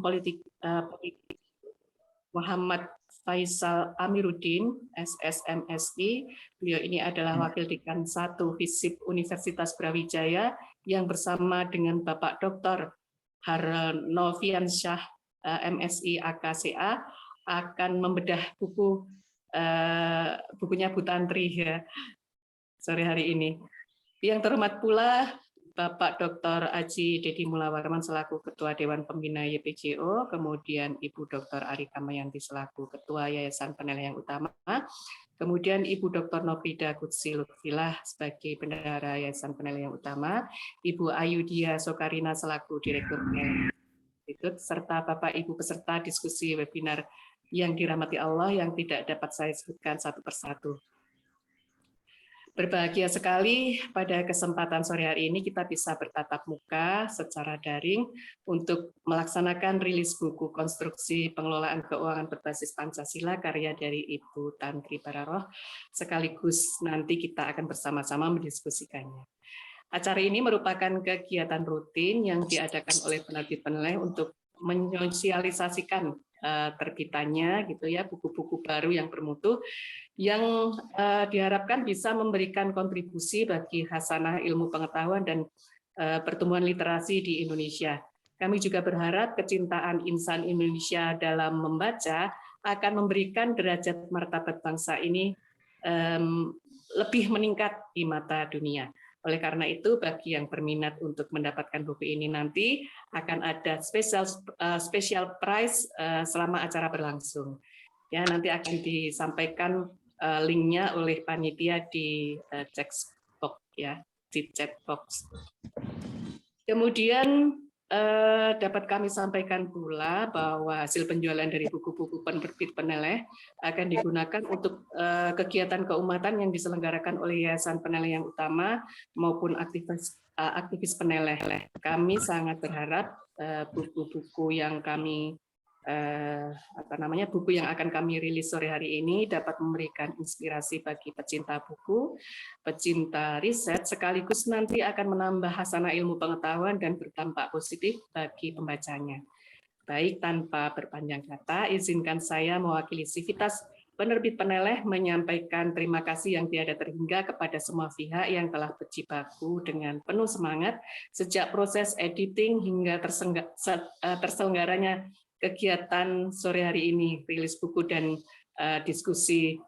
Politik Muhammad Faisal Amiruddin, SSMSI. Beliau ini adalah Wakil Dekan 1 FISIP Universitas Brawijaya yang bersama dengan Bapak Dr. Harnoviansyah, MSI AKCA, akan membedah bukunya Bu Tantri ya, sore hari ini. Yang terhormat pula Bapak Dr. Aji Dedi Mulawarman selaku Ketua Dewan Pembina YPJO, kemudian Ibu Dr. Ari Kamayanti selaku Ketua Yayasan Penilaian Utama, kemudian Ibu Dr. Nofrida Kutsi Lutfilah sebagai Bendahara Yayasan Penilaian Utama, Ibu Ayudia Sokarina selaku Direktur Penilaian Institut, serta Bapak Ibu peserta diskusi webinar yang dirahmati Allah yang tidak dapat saya sebutkan satu persatu. Berbahagia sekali pada kesempatan sore hari ini kita bisa bertatap muka secara daring untuk melaksanakan rilis buku Konstruksi Pengelolaan Keuangan Berbasis Pancasila karya dari Ibu Tantri Bararoh, sekaligus nanti kita akan bersama-sama mendiskusikannya. Acara ini merupakan kegiatan rutin yang diadakan oleh penerbit penilai untuk menyosialisasikan terbitannya gitu ya, buku-buku baru yang bermutu yang diharapkan bisa memberikan kontribusi bagi hasanah ilmu pengetahuan dan pertumbuhan literasi di Indonesia. Kami juga berharap kecintaan insan Indonesia dalam membaca akan memberikan derajat martabat bangsa ini lebih meningkat di mata dunia. Oleh karena itu, bagi yang berminat untuk mendapatkan buku ini nanti akan ada special prize selama acara berlangsung. Ya, nanti akan disampaikan linknya oleh panitia di chat box ya, di chat box. Kemudian dapat kami sampaikan pula bahwa hasil penjualan dari buku-buku penerbit peneleh akan digunakan untuk kegiatan keumatan yang diselenggarakan oleh Yayasan Penilaian Utama maupun aktivis peneleh. Kami sangat berharap buku-buku yang kami buku yang akan kami rilis sore hari ini dapat memberikan inspirasi bagi pecinta buku, pecinta riset, sekaligus nanti akan menambah hasanah ilmu pengetahuan dan berdampak positif bagi pembacanya. Baik, tanpa berpanjang kata, izinkan saya mewakili Sivitas Penerbit Peneleh menyampaikan terima kasih yang tiada terhingga kepada semua pihak yang telah berjibaku dengan penuh semangat sejak proses editing hingga terselenggaranya kegiatan sore hari ini, rilis buku dan diskusi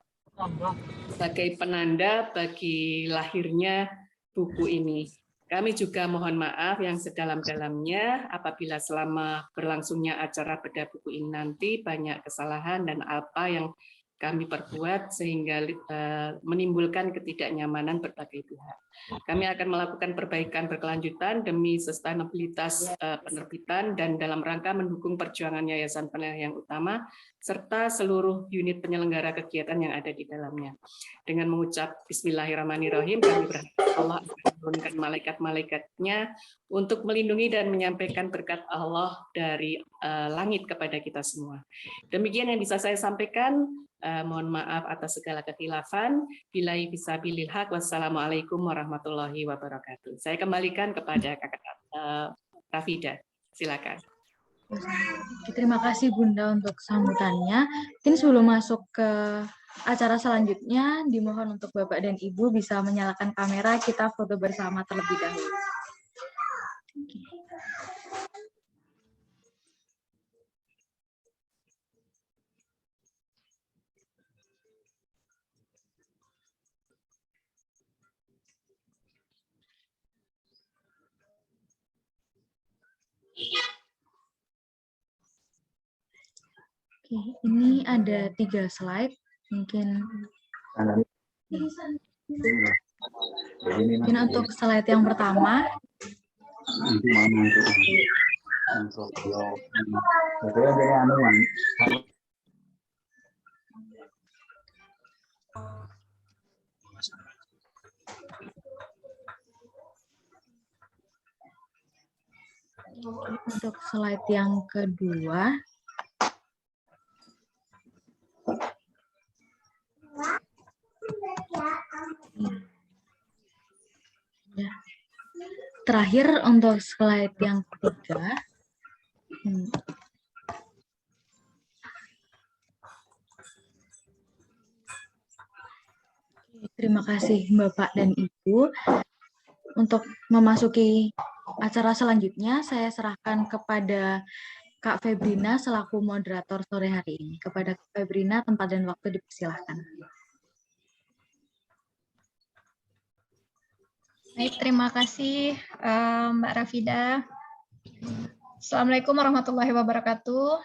sebagai penanda bagi lahirnya buku ini. Kami juga mohon maaf yang sedalam-dalamnya apabila selama berlangsungnya acara bedah buku ini nanti banyak kesalahan dan apa yang kami perbuat sehingga menimbulkan ketidaknyamanan berbagai pihak. Kami akan melakukan perbaikan berkelanjutan demi sustainabilitas penerbitan dan dalam rangka mendukung perjuangan Yayasan Penilaian Utama serta seluruh unit penyelenggara kegiatan yang ada di dalamnya. Dengan mengucap Bismillahirrahmanirrahim, kami berharap Allah akan menurunkan malaikat-malaikatnya untuk melindungi dan menyampaikan berkat Allah dari langit kepada kita semua. Demikian yang bisa saya sampaikan. Mohon maaf atas segala kekhilafan. Billahi fisabilil haq. Wassalamualaikum warahmatullahi wabarakatuh. Saya kembalikan kepada Kakak Rafida. Silakan. Terima kasih Bunda untuk sambutannya. Mungkin sebelum masuk ke acara selanjutnya, dimohon untuk Bapak dan Ibu bisa menyalakan kamera, kita foto bersama terlebih dahulu. Oke, ini ada 3 slide, mungkin untuk slide yang pertama. Untuk slide yang kedua. Ya. Terakhir untuk slide yang ketiga. Terima kasih Bapak dan Ibu. Untuk memasuki acara selanjutnya, saya serahkan kepada Kak Febrina selaku moderator sore hari ini. Kepada Kak Febrina, tempat dan waktu dipersilahkan. Baik, terima kasih Mbak Rafida. Assalamualaikum warahmatullahi wabarakatuh.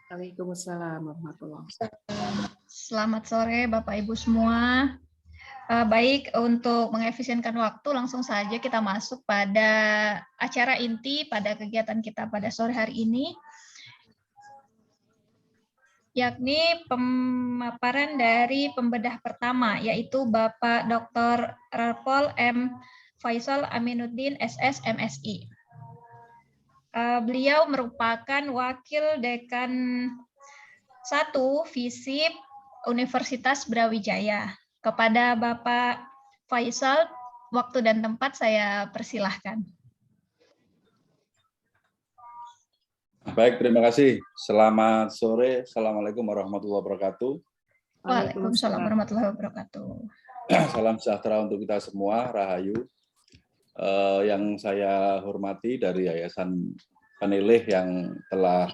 Waalaikumsalam warahmatullahi wabarakatuh. Selamat sore Bapak Ibu semua. Baik, untuk mengefisienkan waktu langsung saja kita masuk pada acara inti pada kegiatan kita pada sore hari ini, yakni pemaparan dari pembedah pertama, yaitu Bapak Dr. Rarpol M. Faisal Aminuddin SS MSI. Beliau merupakan Wakil Dekan 1 FISIP Universitas Brawijaya. Kepada Bapak Faisal, waktu dan tempat saya persilahkan. Baik, terima kasih. Selamat sore. Assalamualaikum warahmatullahi wabarakatuh. Waalaikumsalam warahmatullahi wabarakatuh. Salam sejahtera untuk kita semua, Rahayu. Yang saya hormati dari Yayasan Peneleh yang telah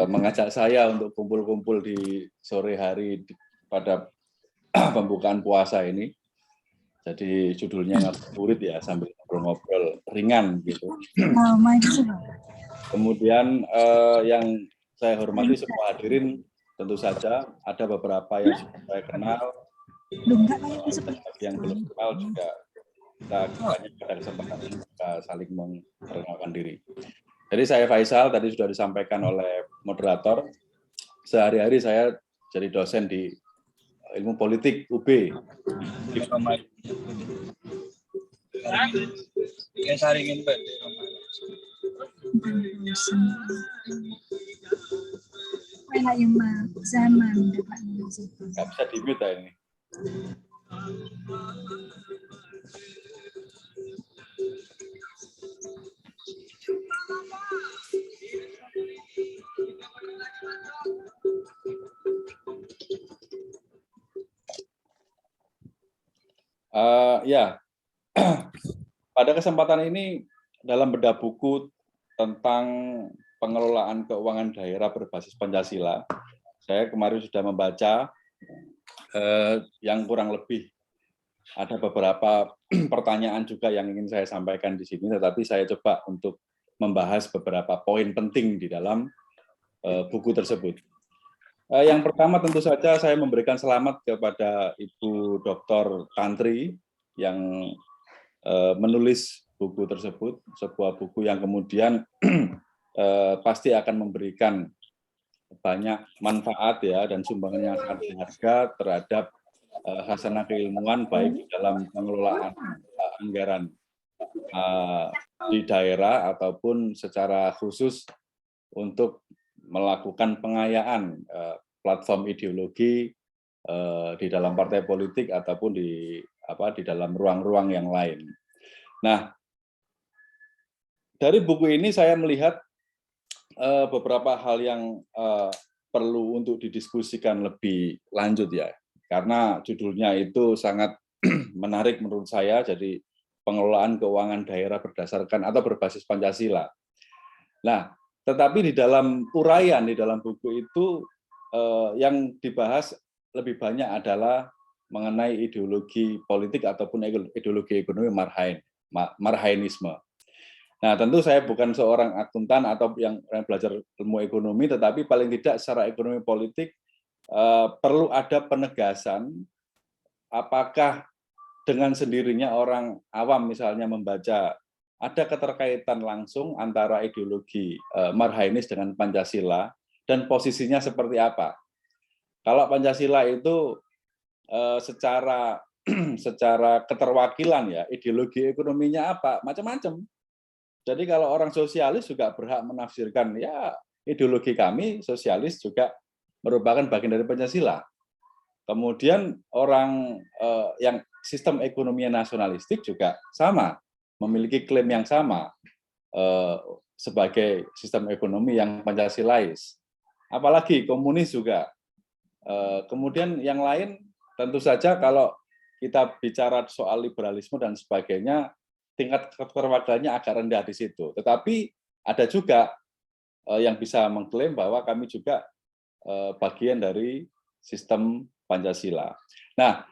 mengajak saya untuk kumpul-kumpul di sore hari pada pembukaan puasa ini. Jadi judulnya ngabuburit ya, sambil ngobrol-ngobrol ringan gitu. Kemudian yang saya hormati semua hadirin, tentu saja ada beberapa yang sudah saya kenal, yang belum kenal juga kita pada kesempatan ini kita saling memperkenalkan diri. Jadi saya Faisal, tadi sudah disampaikan oleh moderator. Sehari-hari saya jadi dosen di ilmu politik UB. Nggak bisa di-mute ya ini. Ya, pada kesempatan ini dalam bedah buku tentang pengelolaan keuangan daerah berbasis Pancasila, saya kemarin sudah membaca yang kurang lebih ada beberapa pertanyaan juga yang ingin saya sampaikan di sini, tetapi saya coba untuk membahas beberapa poin penting di dalam buku tersebut. Yang pertama tentu saja saya memberikan selamat kepada Ibu Dr. Tantri yang menulis buku tersebut, sebuah buku yang kemudian pasti akan memberikan banyak manfaat ya dan sumbangan yang sangat berharga terhadap khasanah keilmuan baik di dalam pengelolaan anggaran di daerah ataupun secara khusus untuk melakukan pengayaan platform ideologi di dalam partai politik ataupun di dalam ruang-ruang yang lain. Nah, dari buku ini saya melihat beberapa hal yang perlu untuk didiskusikan lebih lanjut ya, karena judulnya itu sangat menarik menurut saya. Jadi pengelolaan keuangan daerah berdasarkan atau berbasis Pancasila. Nah, tetapi di dalam uraian di dalam buku itu yang dibahas lebih banyak adalah mengenai ideologi politik ataupun ideologi ekonomi marhainisme. Nah, tentu saya bukan seorang akuntan atau yang belajar ilmu ekonomi, tetapi paling tidak secara ekonomi politik perlu ada penegasan apakah dengan sendirinya orang awam misalnya membaca ada keterkaitan langsung antara ideologi marhainis dengan Pancasila dan posisinya seperti apa. Kalau Pancasila itu secara keterwakilan ya, ideologi ekonominya apa, macam-macam. Jadi kalau orang sosialis juga berhak menafsirkan ya ideologi kami sosialis juga merupakan bagian dari Pancasila. Kemudian orang yang sistem ekonomi nasionalistik juga sama, memiliki klaim yang sama sebagai sistem ekonomi yang Pancasilais. Apalagi komunis juga. Kemudian yang lain tentu saja kalau kita bicara soal liberalisme dan sebagainya, tingkat keterwakilannya agak rendah di situ. Tetapi ada juga yang bisa mengklaim bahwa kami juga bagian dari sistem Pancasila. Nah,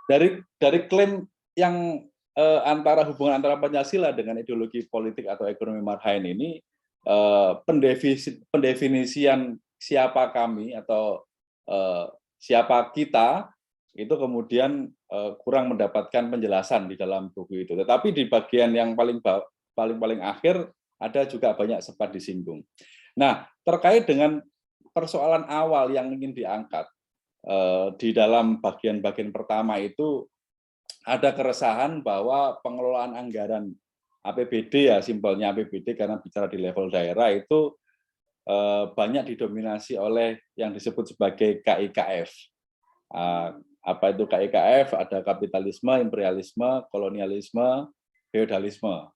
dari klaim yang hubungan antara Pancasila dengan ideologi politik atau ekonomi marhain ini, pendefinisian siapa kami atau siapa kita itu kemudian kurang mendapatkan penjelasan di dalam buku itu. Tetapi di bagian yang paling akhir ada juga banyak sempat disinggung. Nah, terkait dengan persoalan awal yang ingin diangkat di dalam bagian-bagian pertama itu ada keresahan bahwa pengelolaan anggaran APBD, ya simpelnya APBD karena bicara di level daerah itu banyak didominasi oleh yang disebut sebagai KIKF. Apa itu KIKF? Ada kapitalisme, imperialisme, kolonialisme, feodalisme.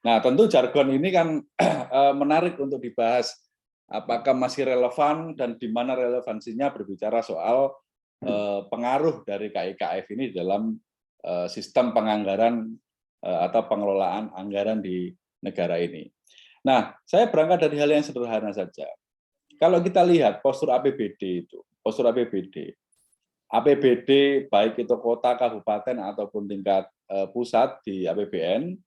Nah, tentu jargon ini kan menarik untuk dibahas. Apakah masih relevan dan di mana relevansinya berbicara soal pengaruh dari KIKF ini dalam sistem penganggaran atau pengelolaan anggaran di negara ini. Nah, saya berangkat dari hal yang sederhana saja. Kalau kita lihat postur APBD itu, postur APBD baik itu kota, kabupaten ataupun tingkat pusat di APBN,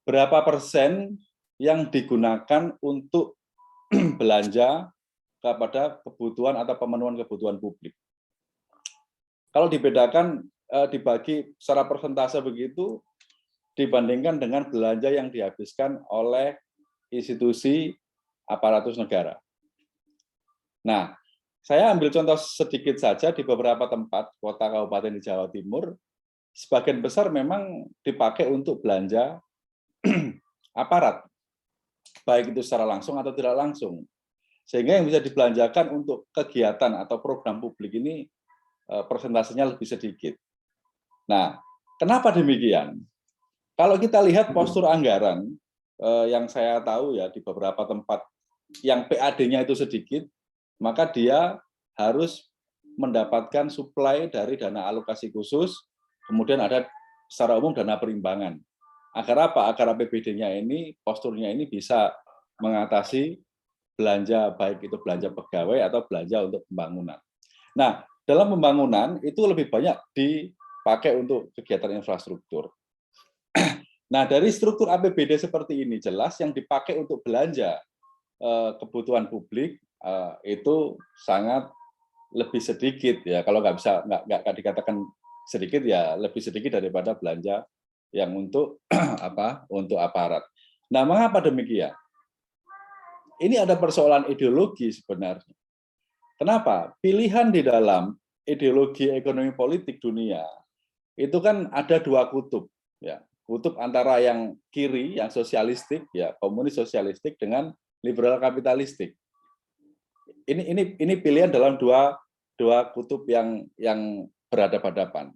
berapa persen yang digunakan untuk belanja kepada kebutuhan atau pemenuhan kebutuhan publik. Kalau dibedakan, dibagi secara persentase begitu, dibandingkan dengan belanja yang dihabiskan oleh institusi aparatus negara. Nah, saya ambil contoh sedikit saja di beberapa tempat, kota kabupaten di Jawa Timur, sebagian besar memang dipakai untuk belanja aparat, baik itu secara langsung atau tidak langsung. Sehingga yang bisa dibelanjakan untuk kegiatan atau program publik ini persentasenya lebih sedikit. Nah, kenapa demikian? Kalau kita lihat postur anggaran, yang saya tahu ya di beberapa tempat yang PAD-nya itu sedikit, maka dia harus mendapatkan suplai dari dana alokasi khusus, kemudian ada secara umum dana perimbangan. Agar apa? Agar APBD-nya ini, posturnya ini bisa mengatasi belanja, baik itu belanja pegawai atau belanja untuk pembangunan. Nah, dalam pembangunan itu lebih banyak dipakai untuk kegiatan infrastruktur. Nah, dari struktur APBD seperti ini jelas yang dipakai untuk belanja kebutuhan publik itu sangat lebih sedikit ya. Kalau nggak dikatakan sedikit ya lebih sedikit daripada belanja yang untuk untuk aparat. Nah, mengapa demikian? Ini ada persoalan ideologi sebenarnya. Kenapa? Pilihan di dalam ideologi ekonomi politik dunia itu kan ada dua kutub, ya. Kutub antara yang kiri, yang sosialistik, ya komunis sosialistik dengan liberal kapitalistik. Ini pilihan dalam dua kutub yang berhadapan-hadapan.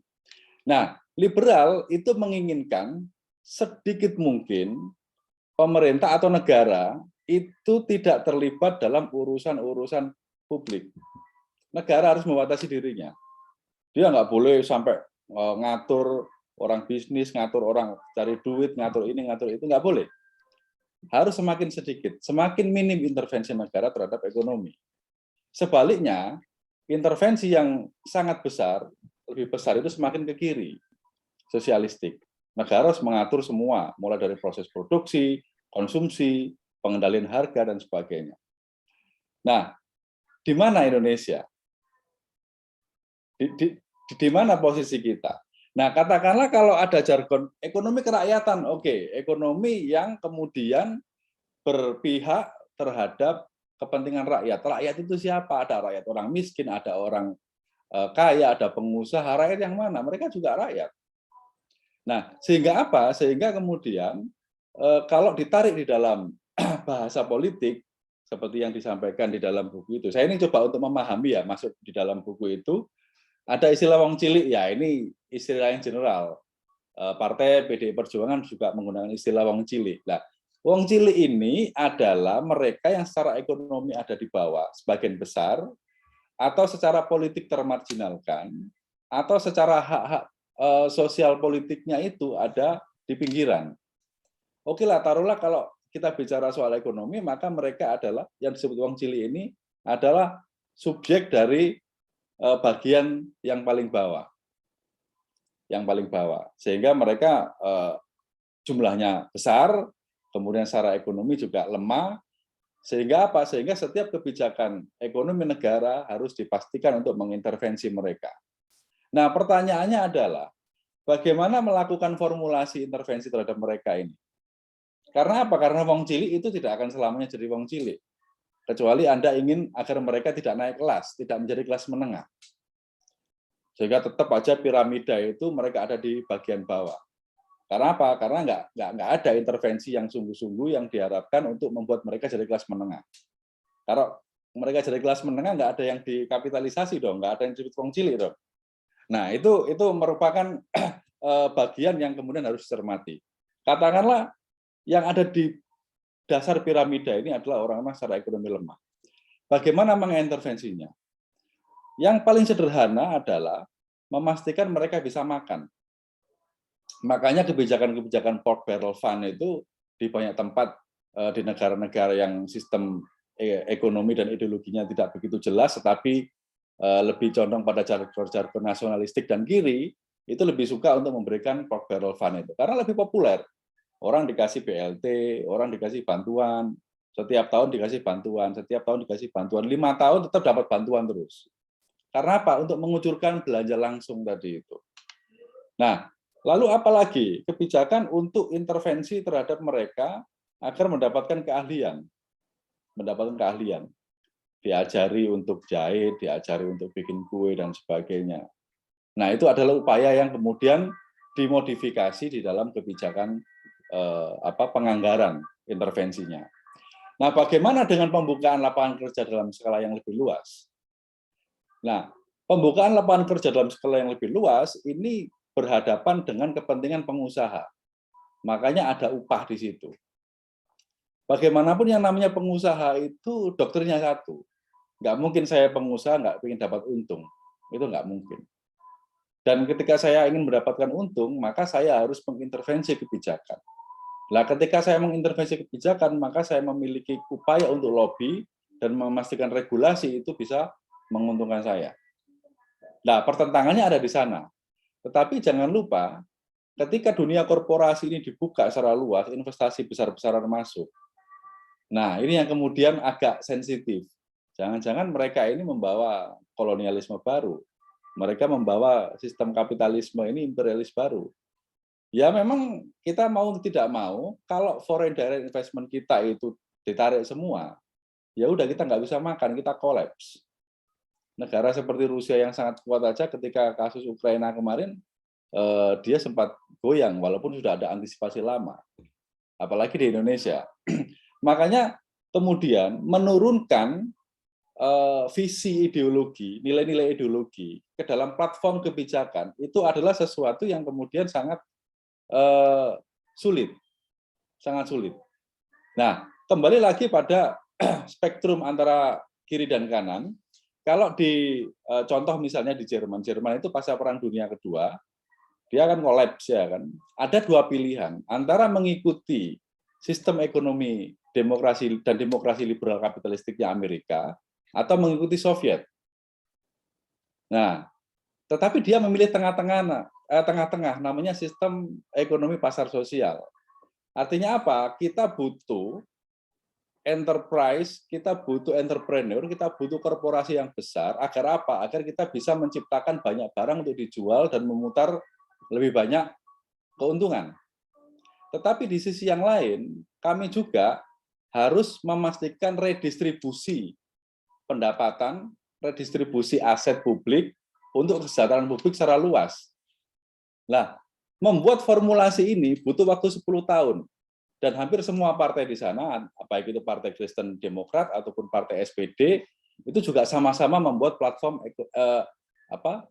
Nah, liberal itu menginginkan sedikit mungkin pemerintah atau negara itu tidak terlibat dalam urusan-urusan publik. Negara harus membatasi dirinya. Dia nggak boleh sampai ngatur orang bisnis, ngatur orang cari duit, ngatur ini, ngatur itu, nggak boleh. Harus semakin sedikit, semakin minim intervensi negara terhadap ekonomi. Sebaliknya, intervensi yang sangat besar, lebih besar itu semakin ke kiri, sosialistik. Negara harus mengatur semua, mulai dari proses produksi, konsumsi, pengendalian harga, dan sebagainya. Nah, di mana Indonesia? Di mana posisi kita? Nah, katakanlah kalau ada jargon ekonomi kerakyatan, oke, ekonomi yang kemudian berpihak terhadap kepentingan rakyat. Rakyat itu siapa? Ada rakyat orang miskin, ada orang kaya, ada pengusaha. Rakyat yang mana? Mereka juga rakyat. Nah, sehingga apa? Sehingga kemudian kalau ditarik di dalam bahasa politik, seperti yang disampaikan di dalam buku itu, saya ini coba untuk memahami ya, masuk di dalam buku itu, ada istilah wong cilik, ya ini istilah yang general. Partai PDI Perjuangan juga menggunakan istilah wong cilik. Nah, wong cilik ini adalah mereka yang secara ekonomi ada di bawah, sebagian besar, atau secara politik termarginalkan, atau secara hak-hak sosial politiknya itu ada di pinggiran. Oke lah, taruhlah kalau kita bicara soal ekonomi, maka mereka adalah yang disebut wong cilik ini adalah subjek dari bagian yang paling bawah, sehingga mereka jumlahnya besar, kemudian secara ekonomi juga lemah, sehingga apa? Sehingga setiap kebijakan ekonomi negara harus dipastikan untuk mengintervensi mereka. Nah, pertanyaannya adalah bagaimana melakukan formulasi intervensi terhadap mereka ini? Karena apa? Karena wong cilik itu tidak akan selamanya jadi wong cilik. Kecuali Anda ingin agar mereka tidak naik kelas, tidak menjadi kelas menengah. Sehingga tetap aja piramida itu mereka ada di bagian bawah. Karena apa? Karena nggak ada intervensi yang sungguh-sungguh yang diharapkan untuk membuat mereka jadi kelas menengah. Kalau mereka jadi kelas menengah, nggak ada yang dikapitalisasi dong, nggak ada yang disebut wong cilik dong. Nah, itu merupakan bagian yang kemudian harus dicermati. Katakanlah yang ada di dasar piramida ini adalah orang-orang secara ekonomi lemah. Bagaimana mengintervensinya? Yang paling sederhana adalah memastikan mereka bisa makan. Makanya kebijakan-kebijakan pork barrel fund itu di banyak tempat di negara-negara yang sistem ekonomi dan ideologinya tidak begitu jelas, tetapi lebih condong pada jargon nasionalistik dan kiri, itu lebih suka untuk memberikan pork barrel fund itu. Karena lebih populer. Orang dikasih BLT, orang dikasih bantuan, setiap tahun dikasih bantuan, 5 tahun tetap dapat bantuan terus. Karena apa? Untuk mengucurkan belanja langsung tadi itu. Nah, lalu apalagi kebijakan untuk intervensi terhadap mereka agar mendapatkan keahlian. Diajari untuk jahit, diajari untuk bikin kue dan sebagainya. Nah, itu adalah upaya yang kemudian dimodifikasi di dalam kebijakan penganggaran intervensinya. Nah, bagaimana dengan pembukaan lapangan kerja dalam skala yang lebih luas? Nah, pembukaan lapangan kerja dalam skala yang lebih luas ini berhadapan dengan kepentingan pengusaha. Makanya ada upah di situ. Bagaimanapun yang namanya pengusaha itu doktrinnya satu. Nggak mungkin saya pengusaha nggak ingin dapat untung. Itu nggak mungkin. Dan ketika saya ingin mendapatkan untung, maka saya harus mengintervensi kebijakan. Nah, ketika saya mengintervensi kebijakan, maka saya memiliki upaya untuk lobby dan memastikan regulasi itu bisa menguntungkan saya. Nah, pertentangannya ada di sana. Tetapi jangan lupa, ketika dunia korporasi ini dibuka secara luas, investasi besar-besaran masuk. Nah, ini yang kemudian agak sensitif. Jangan-jangan mereka ini membawa kolonialisme baru. Mereka membawa sistem kapitalisme ini imperialis baru. Ya memang kita mau tidak mau, kalau foreign direct investment kita itu ditarik semua, ya udah kita nggak bisa makan, kita kolaps. Negara seperti Rusia yang sangat kuat aja ketika kasus Ukraina kemarin, dia sempat goyang walaupun sudah ada antisipasi lama. Apalagi di Indonesia. Makanya kemudian menurunkan visi ideologi, nilai-nilai ideologi ke dalam platform kebijakan itu adalah sesuatu yang kemudian sangat sulit, sangat sulit. Nah, kembali lagi pada spektrum antara kiri dan kanan. Kalau di contoh misalnya di Jerman itu pasca Perang Dunia Kedua, dia akan kolaps ya kan. Ada dua pilihan antara mengikuti sistem ekonomi demokrasi dan demokrasi liberal kapitalistiknya Amerika atau mengikuti Soviet. Nah, tetapi dia memilih tengah-tengah, namanya sistem ekonomi pasar sosial. Artinya apa? Kita butuh enterprise, kita butuh entrepreneur, kita butuh korporasi yang besar. Agar apa? Agar kita bisa menciptakan banyak barang untuk dijual dan memutar lebih banyak keuntungan. Tetapi di sisi yang lain, kami juga harus memastikan redistribusi pendapatan, redistribusi aset publik untuk kesejahteraan publik secara luas. Nah, membuat formulasi ini butuh waktu 10 tahun. Dan hampir semua partai di sana, baik itu Partai Kristen Demokrat ataupun Partai SPD, itu juga sama-sama membuat platform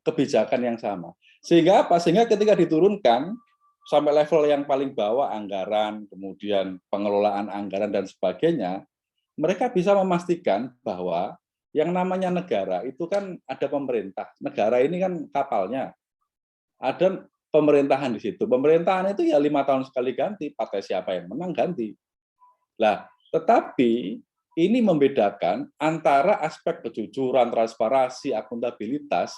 kebijakan yang sama. Sehingga apa? Sehingga ketika diturunkan sampai level yang paling bawah, anggaran, kemudian pengelolaan anggaran dan sebagainya, mereka bisa memastikan bahwa Yang namanya negara itu kan ada pemerintah. Negara ini kan kapalnya. Ada pemerintahan di situ. Pemerintahan itu ya 5 tahun sekali ganti. Partai siapa yang menang ganti. Lah, tetapi ini membedakan antara aspek kejujuran, transparansi, akuntabilitas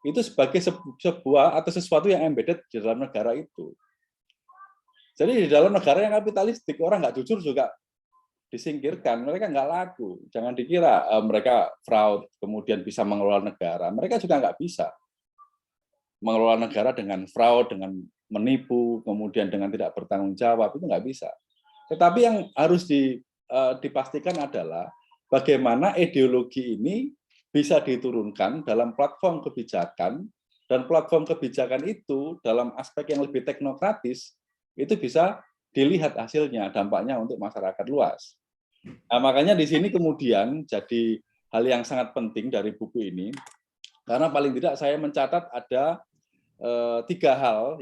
itu sebagai sebuah atau sesuatu yang embedded di dalam negara itu. Jadi di dalam negara yang kapitalistik, orang nggak jujur juga disingkirkan, mereka nggak laku. Jangan dikira mereka fraud, kemudian bisa mengelola negara. Mereka juga nggak bisa mengelola negara dengan fraud, dengan menipu, kemudian dengan tidak bertanggung jawab, itu nggak bisa. Tetapi yang harus dipastikan adalah bagaimana ideologi ini bisa diturunkan dalam platform kebijakan, dan platform kebijakan itu dalam aspek yang lebih teknokratis, itu bisa dilihat hasilnya, dampaknya untuk masyarakat luas. Nah, makanya di sini kemudian jadi hal yang sangat penting dari buku ini, karena paling tidak saya mencatat ada 3 hal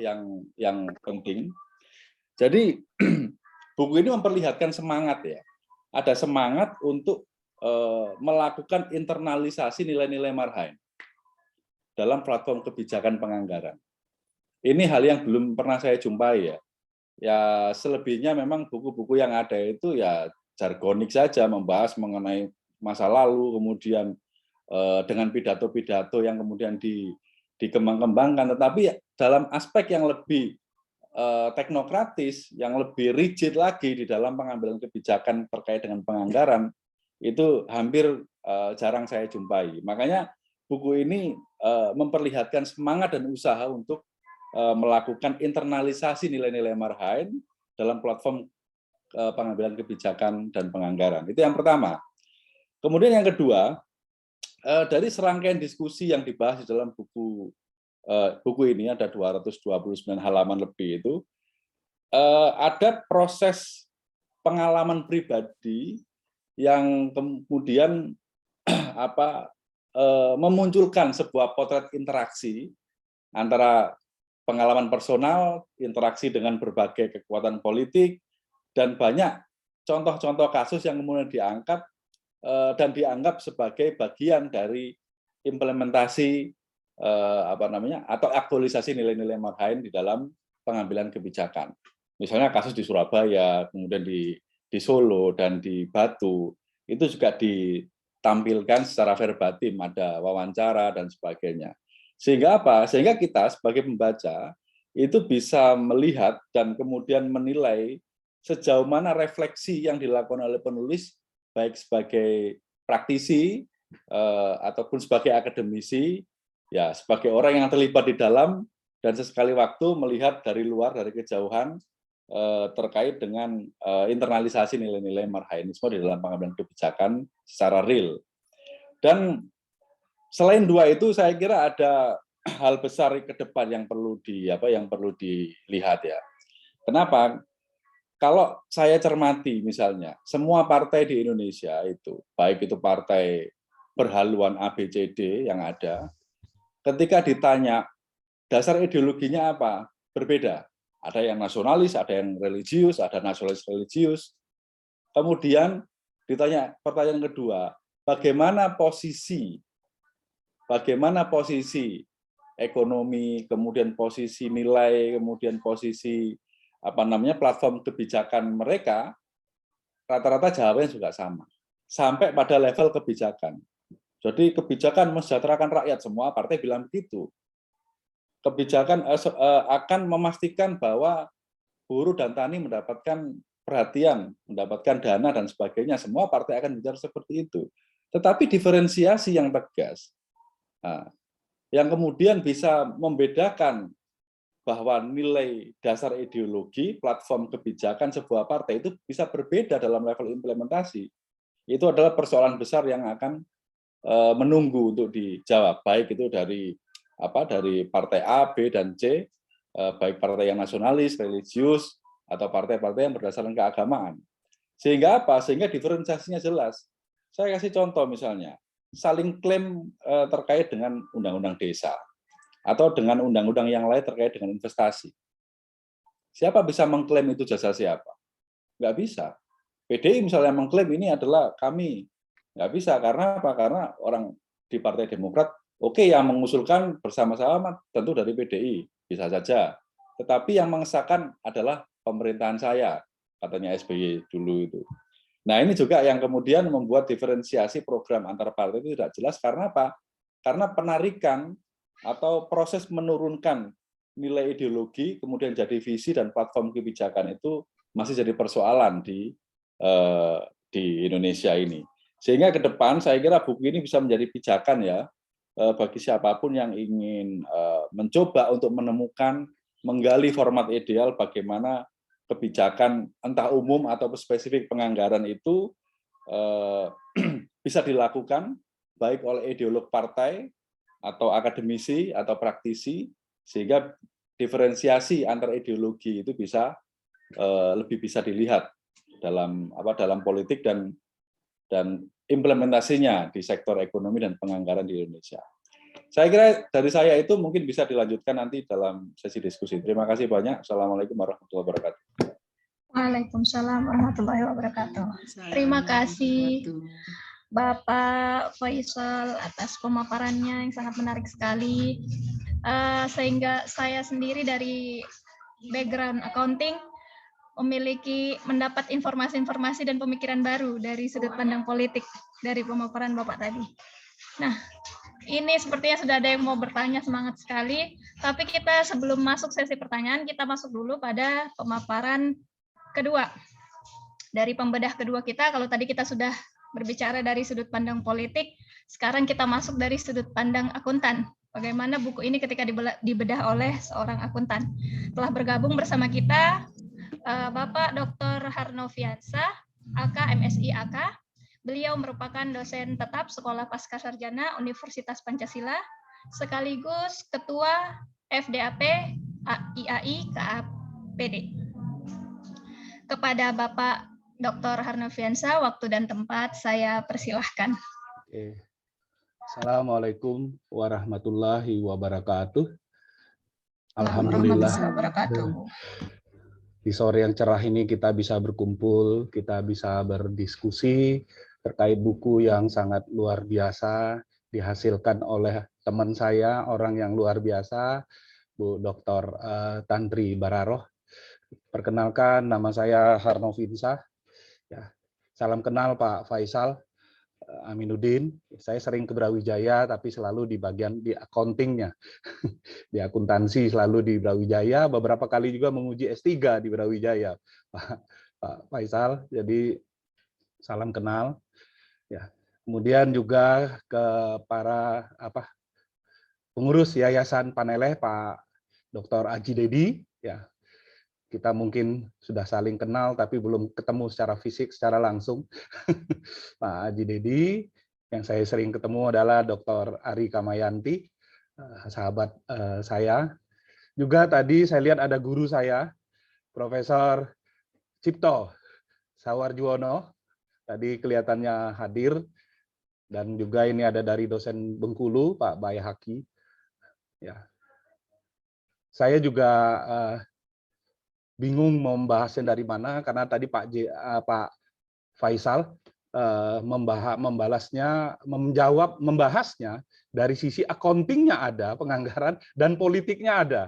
yang penting. Jadi buku ini memperlihatkan semangat ya, ada semangat untuk melakukan internalisasi nilai-nilai Marhain dalam platform kebijakan penganggaran. Ini hal yang belum pernah saya jumpai ya. Ya selebihnya memang buku-buku yang ada itu ya jargonik saja, membahas mengenai masa lalu, kemudian dengan pidato-pidato yang kemudian dikembang-kembangkan, tetapi dalam aspek yang lebih teknokratis, yang lebih rigid lagi di dalam pengambilan kebijakan terkait dengan penganggaran, itu hampir jarang saya jumpai. Makanya buku ini memperlihatkan semangat dan usaha untuk melakukan internalisasi nilai-nilai Marhain dalam platform pengambilan kebijakan dan penganggaran. Itu yang pertama. Kemudian yang kedua, dari serangkaian diskusi yang dibahas di dalam buku ini, ada 229 halaman lebih itu, ada proses pengalaman pribadi yang kemudian memunculkan sebuah potret interaksi antara pengalaman personal, interaksi dengan berbagai kekuatan politik, dan banyak contoh-contoh kasus yang kemudian diangkat dan dianggap sebagai bagian dari implementasi atau aktualisasi nilai-nilai Marhain di dalam pengambilan kebijakan. Misalnya kasus di Surabaya, kemudian di Solo dan di Batu, itu juga ditampilkan secara verbatim, ada wawancara dan sebagainya. Sehingga apa? Sehingga kita sebagai pembaca itu bisa melihat dan kemudian menilai sejauh mana refleksi yang dilakukan oleh penulis, baik sebagai praktisi ataupun sebagai akademisi, ya sebagai orang yang terlibat di dalam dan sesekali waktu melihat dari luar, dari kejauhan, terkait dengan internalisasi nilai-nilai Marhainisme di dalam pengambilan kebijakan secara real. Dan selain 2 itu, saya kira ada hal besar ke depan yang perlu dilihat ya. Kenapa? Kalau saya cermati misalnya, semua partai di Indonesia itu, baik itu partai berhaluan ABCD yang ada, ketika ditanya dasar ideologinya apa, berbeda. Ada yang nasionalis, ada yang religius, ada nasionalis religius. Kemudian ditanya pertanyaan kedua, bagaimana posisi ekonomi, kemudian posisi nilai, kemudian posisi platform kebijakan mereka, rata-rata jawabannya juga sama. Sampai pada level kebijakan. Jadi kebijakan mensejahterakan rakyat, semua partai bilang begitu. Kebijakan akan memastikan bahwa buruh dan tani mendapatkan perhatian, mendapatkan dana dan sebagainya. Semua partai akan bicara seperti itu. Tetapi diferensiasi yang tegas, yang kemudian bisa membedakan bahwa nilai dasar ideologi, platform kebijakan sebuah partai itu bisa berbeda dalam level implementasi. Itu adalah persoalan besar yang akan menunggu untuk dijawab, baik itu dari partai A, B, dan C, baik partai yang nasionalis, religius, atau partai-partai yang berdasarkan keagamaan. Sehingga apa? Sehingga diferensiasinya jelas. Saya kasih contoh misalnya, saling klaim terkait dengan undang-undang desa, atau dengan undang-undang yang lain terkait dengan investasi. Siapa bisa mengklaim itu jasa siapa? Nggak bisa. PDI misalnya mengklaim ini adalah kami Nggak bisa, karena apa? Karena orang di Partai Demokrat, oke, yang mengusulkan bersama-sama tentu dari PDI, bisa saja. Tetapi yang mengesahkan adalah pemerintahan saya, katanya SBY dulu itu. Nah, ini juga yang kemudian membuat diferensiasi program antar partai itu tidak jelas. Karena apa? Karena penarikan atau proses menurunkan nilai ideologi, kemudian jadi visi dan platform kebijakan itu masih jadi persoalan di Indonesia ini. Sehingga ke depan saya kira buku ini bisa menjadi pijakan ya bagi siapapun yang ingin mencoba untuk menemukan, menggali format ideal bagaimana kebijakan entah umum atau spesifik penganggaran itu bisa dilakukan baik oleh ideolog partai atau akademisi atau praktisi, sehingga diferensiasi antar ideologi itu bisa lebih bisa dilihat dalam politik dan implementasinya di sektor ekonomi dan penganggaran di Indonesia. Saya kira dari saya itu mungkin bisa dilanjutkan nanti dalam sesi diskusi. Terima kasih banyak. Assalamualaikum warahmatullahi wabarakatuh. Waalaikumsalam warahmatullahi wabarakatuh. Terima kasih Bapak Faisal atas pemaparannya yang sangat menarik sekali. Sehingga saya sendiri dari background accounting mendapat informasi-informasi dan pemikiran baru dari sudut pandang politik dari pemaparan Bapak tadi. Nah, ini sepertinya sudah ada yang mau bertanya, semangat sekali. Tapi kita sebelum masuk sesi pertanyaan, kita masuk dulu pada pemaparan kedua. Dari pembedah kedua kita, kalau tadi kita sudah berbicara dari sudut pandang politik, sekarang kita masuk dari sudut pandang akuntan. Bagaimana buku ini ketika dibedah oleh seorang akuntan. Telah bergabung bersama kita Bapak Dr. Harnoviansah, AK MSI AK. Beliau merupakan dosen tetap Sekolah Pascasarjana Universitas Pancasila, sekaligus Ketua FDAP IAI KAPD. Kepada Bapak Dr. Harnoviansah, waktu dan tempat saya persilahkan. Assalamualaikum warahmatullahi wabarakatuh. Alhamdulillah. Di sore yang cerah ini kita bisa berkumpul, kita bisa berdiskusi terkait buku yang sangat luar biasa dihasilkan oleh teman saya, orang yang luar biasa, Bu Dr. Tantri Bararoh. Perkenalkan, nama saya Harnoviansah. Ya, salam kenal Pak Faisal Aminuddin. Saya sering ke Brawijaya, tapi selalu di bagian di accounting-nya. Di akuntansi selalu di Brawijaya, beberapa kali juga menguji S3 di Brawijaya, Pak Faisal. Jadi salam kenal. Ya. Kemudian juga ke para pengurus Yayasan Paneleh, Pak Dr. Aji Dedi. Ya. Kita mungkin sudah saling kenal, tapi belum ketemu secara fisik, secara langsung. Pak Aji Dedi, yang saya sering ketemu adalah Dr. Ari Kamayanti, sahabat saya. Juga tadi saya lihat ada guru saya, Profesor Cipto Sawarjuwono, tadi kelihatannya hadir. Dan juga ini ada dari dosen Bengkulu, Pak Bayhaki. Ya. Saya juga bingung mau membahasnya dari mana, karena tadi Pak Faisal membahasnya dari sisi accounting-nya ada, penganggaran, dan politiknya ada.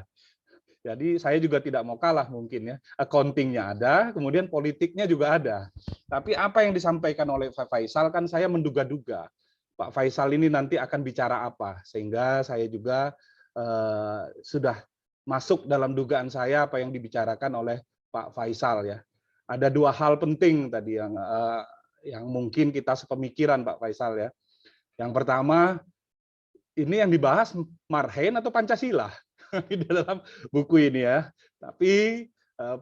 Jadi saya juga tidak mau kalah mungkin ya. Accounting-nya ada, kemudian politiknya juga ada. Tapi apa yang disampaikan oleh Pak Faisal kan saya menduga-duga. Pak Faisal ini nanti akan bicara apa, sehingga saya juga sudah masuk dalam dugaan saya apa yang dibicarakan oleh Pak Faisal ya. Ada dua hal penting tadi yang mungkin kita sepemikiran Pak Faisal ya. Yang pertama, ini yang dibahas Marhen atau Pancasila di dalam buku ini ya. Tapi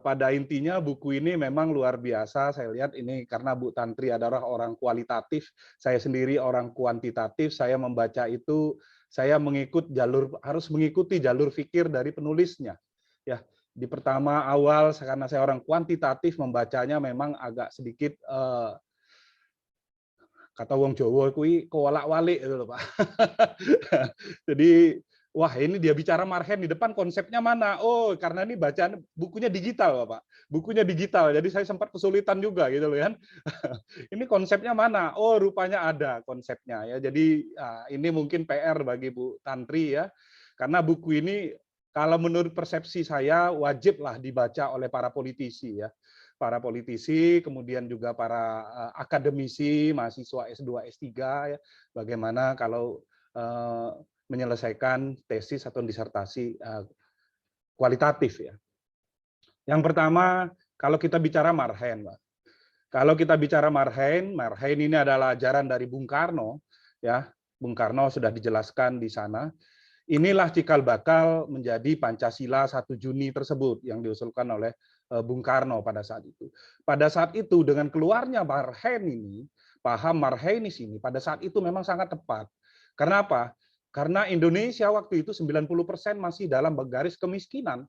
pada intinya buku ini memang luar biasa. Saya lihat ini karena Bu Tantri adalah orang kualitatif, saya sendiri orang kuantitatif. Saya membaca itu, saya harus mengikuti jalur pikir dari penulisnya. Ya, di pertama awal karena saya orang kuantitatif, membacanya memang agak sedikit kata wong Jawa kuwi kowalak-walik gitu loh Pak. Jadi Wah, ini dia bicara Marhen di depan, konsepnya mana? Oh, karena ini bacaan bukunya digital, Bapak. Bukunya digital, jadi saya sempat kesulitan juga gitu loh kan. Ini konsepnya mana? Oh, rupanya ada konsepnya ya. Jadi ini mungkin PR bagi Bu Tantri ya. Karena buku ini kalau menurut persepsi saya wajiblah dibaca oleh para politisi ya. Para politisi, kemudian juga para akademisi, mahasiswa S2, S3 ya. Bagaimana kalau menyelesaikan tesis atau disertasi kualitatif ya. Yang pertama, kalau kita bicara Marhen, Pak. Kalau kita bicara Marhen, Marhen ini adalah ajaran dari Bung Karno, ya. Bung Karno sudah dijelaskan di sana. Inilah cikal bakal menjadi Pancasila 1 Juni tersebut yang diusulkan oleh Bung Karno pada saat itu. Pada saat itu dengan keluarnya Marhen ini, paham Marhenis ini pada saat itu memang sangat tepat. Karena apa? Karena Indonesia waktu itu 90% masih dalam garis kemiskinan.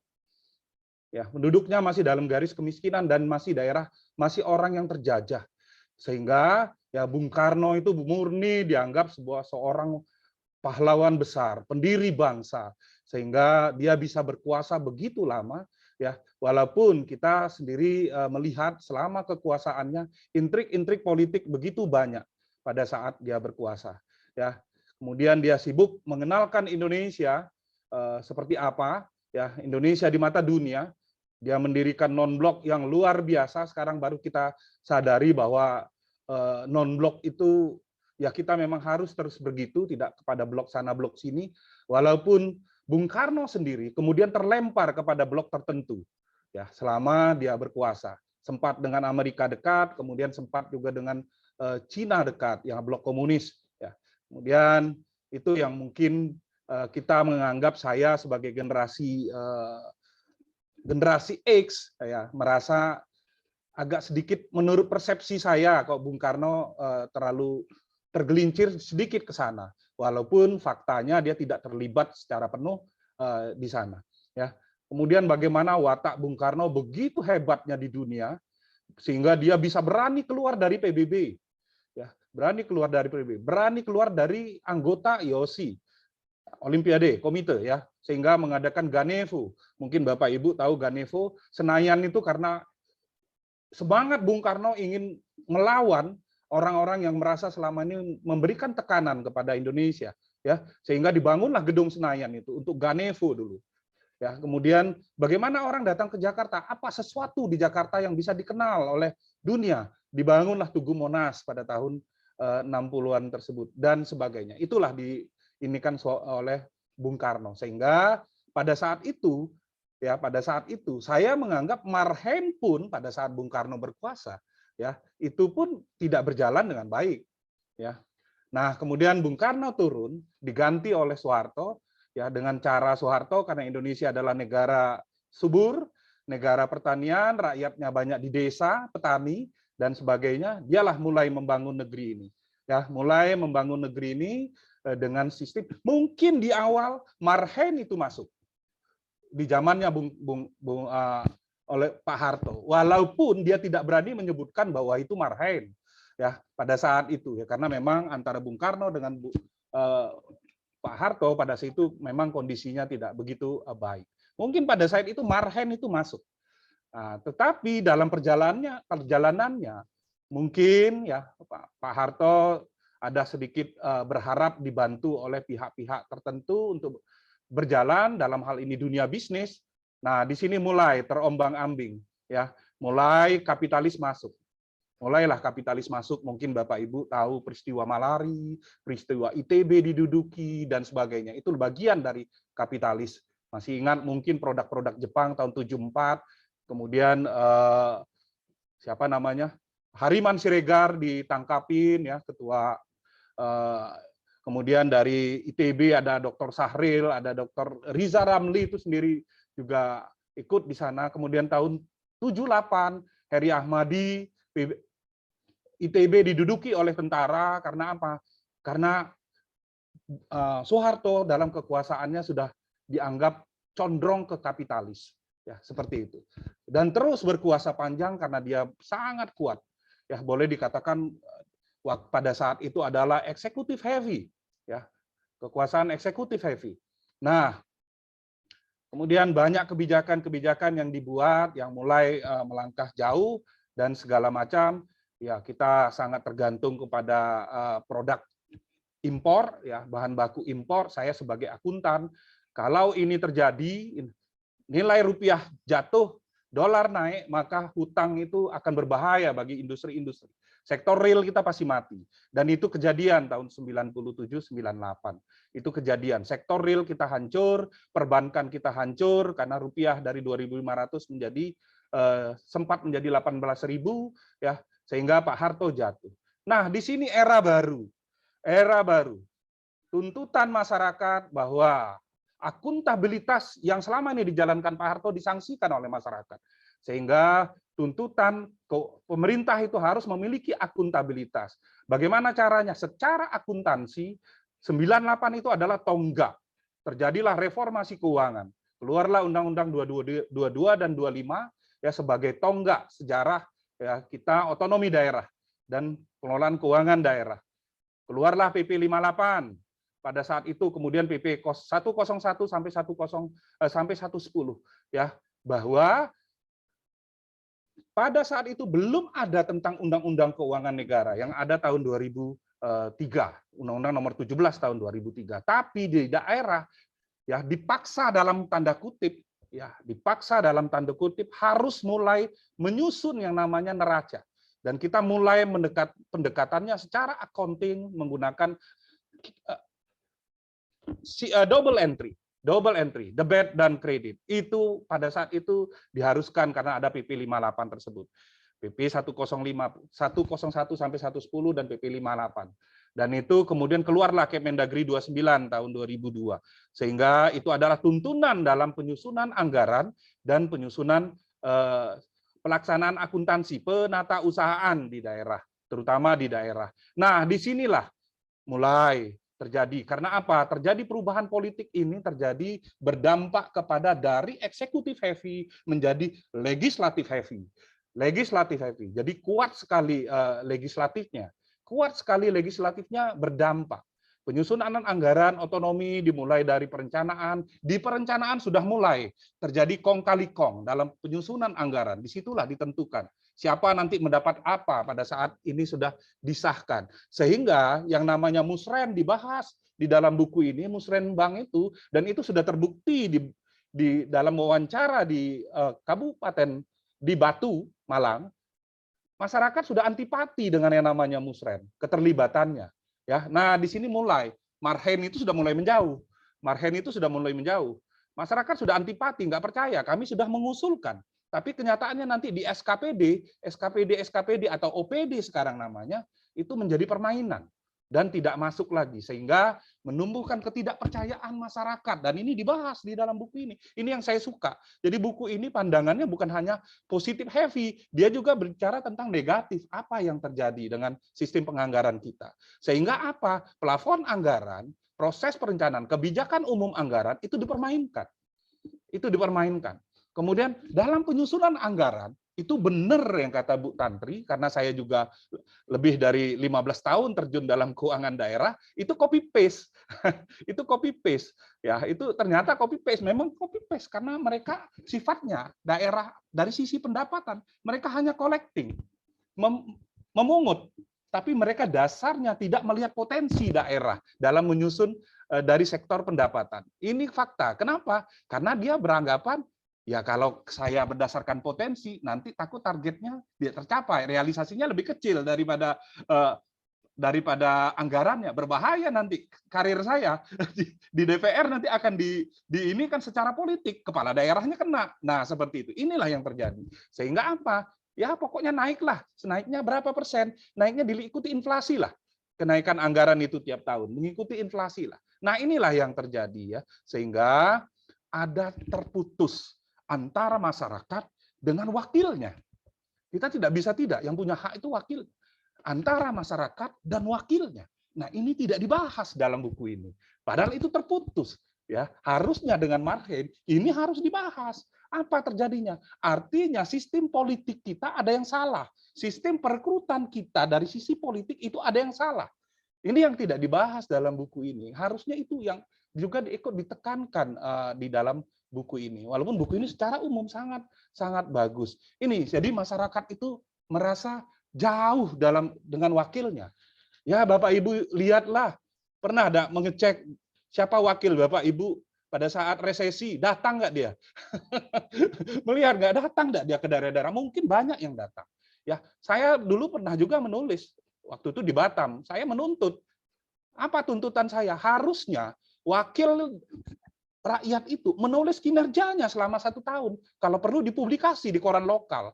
Ya, penduduknya masih dalam garis kemiskinan dan masih masih orang yang terjajah. Sehingga ya Bung Karno itu murni dianggap seorang pahlawan besar, pendiri bangsa. Sehingga dia bisa berkuasa begitu lama ya, walaupun kita sendiri melihat selama kekuasaannya intrik-intrik politik begitu banyak pada saat dia berkuasa ya. Kemudian dia sibuk mengenalkan Indonesia seperti apa ya, Indonesia di mata dunia. Dia mendirikan non-blok yang luar biasa. Sekarang baru kita sadari bahwa non-blok itu ya kita memang harus terus begitu, tidak kepada blok sana blok sini. Walaupun Bung Karno sendiri kemudian terlempar kepada blok tertentu ya selama dia berkuasa. Sempat dengan Amerika dekat, kemudian sempat juga dengan Cina dekat, yang blok komunis. Ya. Kemudian itu yang mungkin kita menganggap, saya sebagai generasi X ya merasa agak sedikit menurut persepsi saya kok Bung Karno terlalu tergelincir sedikit ke sana, walaupun faktanya dia tidak terlibat secara penuh di sana ya. Kemudian bagaimana watak Bung Karno begitu hebatnya di dunia sehingga dia bisa berani keluar dari PBB ya, berani keluar dari PBB, berani keluar dari anggota IOC Olimpiade Komite ya, sehingga mengadakan Ganevo. Mungkin Bapak Ibu tahu Ganevo, Senayan itu karena semangat Bung Karno ingin melawan orang-orang yang merasa selama ini memberikan tekanan kepada Indonesia ya, sehingga dibangunlah gedung Senayan itu untuk Ganevo dulu. Ya, kemudian bagaimana orang datang ke Jakarta, apa sesuatu di Jakarta yang bisa dikenal oleh dunia, dibangunlah Tugu Monas pada tahun 60-an tersebut dan sebagainya. Itulah diinikan oleh Bung Karno, sehingga pada saat itu ya, pada saat itu saya menganggap Marhen pun pada saat Bung Karno berkuasa ya, itu pun tidak berjalan dengan baik ya. Nah, kemudian Bung Karno turun diganti oleh Soeharto ya, dengan cara Soeharto karena Indonesia adalah negara subur, negara pertanian, rakyatnya banyak di desa, petani dan sebagainya, dialah mulai membangun negeri ini. Ya, mulai membangun negeri ini dengan sistem, mungkin di awal Marhen itu masuk di zamannya oleh Pak Harto, walaupun dia tidak berani menyebutkan bahwa itu Marhen ya pada saat itu ya, karena memang antara Bung Karno dengan Pak Harto pada saat itu memang kondisinya tidak begitu baik. Mungkin pada saat itu Marhen itu masuk. Nah, tetapi dalam perjalanannya mungkin ya Pak Harto ada sedikit berharap dibantu oleh pihak-pihak tertentu untuk berjalan dalam hal ini dunia bisnis. Nah, di sini mulai terombang-ambing ya, mulai kapitalis masuk. Mulailah kapitalis masuk, mungkin Bapak Ibu tahu peristiwa Malari, peristiwa ITB diduduki dan sebagainya. Itu bagian dari kapitalis. Masih ingat mungkin produk-produk Jepang tahun 74, kemudian siapa namanya? Hariman Siregar ditangkapin ya, ketua. Kemudian dari ITB ada Dr. Sahril, ada Dr. Riza Ramli itu sendiri juga ikut di sana. Kemudian tahun 78 Heri Ahmadi, ITB diduduki oleh tentara karena apa? Karena Soeharto dalam kekuasaannya sudah dianggap condong ke kapitalis, ya seperti itu. Dan terus berkuasa panjang karena dia sangat kuat. Ya boleh dikatakan pada saat itu adalah eksekutif heavy, ya kekuasaan eksekutif heavy. Nah, kemudian banyak kebijakan-kebijakan yang dibuat, yang mulai melangkah jauh dan segala macam. Ya, kita sangat tergantung kepada produk impor, ya, bahan baku impor. Saya sebagai akuntan, kalau ini terjadi, nilai rupiah jatuh, dolar naik, maka hutang itu akan berbahaya bagi industri-industri. Sektor real kita pasti mati. Dan itu kejadian tahun 97-98. Itu kejadian. Sektor real kita hancur, perbankan kita hancur, karena rupiah dari 2.500 menjadi sempat menjadi 18.000, ya, sehingga Pak Harto jatuh. Nah, di sini era baru. Era baru. Tuntutan masyarakat bahwa akuntabilitas yang selama ini dijalankan Pak Harto disangsikan oleh masyarakat. Sehingga tuntutan pemerintah itu harus memiliki akuntabilitas. Bagaimana caranya? Secara akuntansi, 98 itu adalah tonggak. Terjadilah reformasi keuangan. Keluarlah Undang-Undang 22 dan 25 ya sebagai tonggak sejarah ya kita otonomi daerah dan pengelolaan keuangan daerah. Keluarlah PP 58. Pada saat itu kemudian PP 101 sampai 110 ya, bahwa pada saat itu belum ada tentang Undang-Undang Keuangan Negara, yang ada tahun 2003, Undang-Undang Nomor 17 tahun 2003. Tapi di daerah ya dipaksa dalam tanda kutip harus mulai menyusun yang namanya neraca. Dan kita mulai pendekatannya secara accounting menggunakan double entry, debit dan kredit. Itu pada saat itu diharuskan karena ada PP 58 tersebut. PP 101 sampai 110 dan PP 58. Dan itu kemudian keluarlah Kemendagri 29 tahun 2002. Sehingga itu adalah tuntunan dalam penyusunan anggaran dan penyusunan pelaksanaan akuntansi, penata usahaan di daerah, terutama di daerah. Nah, disinilah mulai terjadi. Karena apa? Terjadi perubahan politik ini terjadi berdampak kepada dari eksekutif heavy menjadi legislatif heavy. Legislatif heavy. Jadi kuat sekali legislatifnya. Kuat sekali legislatifnya berdampak. Penyusunan anggaran otonomi dimulai dari perencanaan. Di perencanaan sudah mulai terjadi kong kali kong dalam penyusunan anggaran. Disitulah ditentukan siapa nanti mendapat apa pada saat ini sudah disahkan. Sehingga yang namanya musren dibahas di dalam buku ini, musrenbang itu, dan itu sudah terbukti di dalam wawancara di Kabupaten di Batu, Malang. Masyarakat sudah antipati dengan yang namanya musren, keterlibatannya. Ya, nah di sini mulai marhen itu sudah mulai menjauh. Marhen itu sudah mulai menjauh. Masyarakat sudah antipati, nggak percaya. Kami sudah mengusulkan, tapi kenyataannya nanti di SKPD atau OPD sekarang namanya itu menjadi permainan dan tidak masuk lagi sehingga menumbuhkan ketidakpercayaan masyarakat dan ini dibahas di dalam buku ini. Ini yang saya suka. Jadi buku ini pandangannya bukan hanya positif heavy, dia juga berbicara tentang negatif apa yang terjadi dengan sistem penganggaran kita. Sehingga apa? Plafon anggaran, proses perencanaan, kebijakan umum anggaran itu dipermainkan. Itu dipermainkan. Kemudian dalam penyusunan anggaran itu benar yang kata Bu Tantri, karena saya juga lebih dari 15 tahun terjun dalam keuangan daerah, itu copy paste. Itu copy paste. Ya, itu ternyata copy paste, memang copy paste karena mereka sifatnya daerah dari sisi pendapatan, mereka hanya collecting, memungut, tapi mereka dasarnya tidak melihat potensi daerah dalam menyusun dari sektor pendapatan. Ini fakta. Kenapa? Karena dia beranggapan ya kalau saya berdasarkan potensi, nanti takut targetnya tidak tercapai, realisasinya lebih kecil daripada anggarannya. Berbahaya nanti karir saya di DPR nanti akan ini kan secara politik, kepala daerahnya kena. Nah seperti itu. Inilah yang terjadi. Sehingga apa? Ya pokoknya naiklah. Naiknya berapa persen? Naiknya diikuti inflasi lah. Kenaikan anggaran itu tiap tahun mengikuti inflasi lah. Nah inilah yang terjadi ya. Sehingga ada terputus antara masyarakat dengan wakilnya. Kita tidak bisa tidak, yang punya hak itu wakil. Antara masyarakat dan wakilnya. Nah, ini tidak dibahas dalam buku ini. Padahal itu terputus. Ya, harusnya dengan marhen, ini harus dibahas. Apa terjadinya? Artinya sistem politik kita ada yang salah. Sistem perekrutan kita dari sisi politik itu ada yang salah. Ini yang tidak dibahas dalam buku ini. Harusnya itu yang juga ikut ditekankan di dalam buku ini. Walaupun buku ini secara umum sangat bagus. Ini jadi masyarakat itu merasa jauh dengan wakilnya. Ya Bapak Ibu lihatlah, pernah ada mengecek siapa wakil Bapak Ibu pada saat resesi, datang nggak dia? Melihat nggak datang nggak dia ke daerah-daerah? Mungkin banyak yang datang. Ya, saya dulu pernah juga menulis waktu itu di Batam. Saya menuntut, apa tuntutan saya? Harusnya wakil rakyat itu menulis kinerjanya selama 1 tahun. Kalau perlu dipublikasi di koran lokal.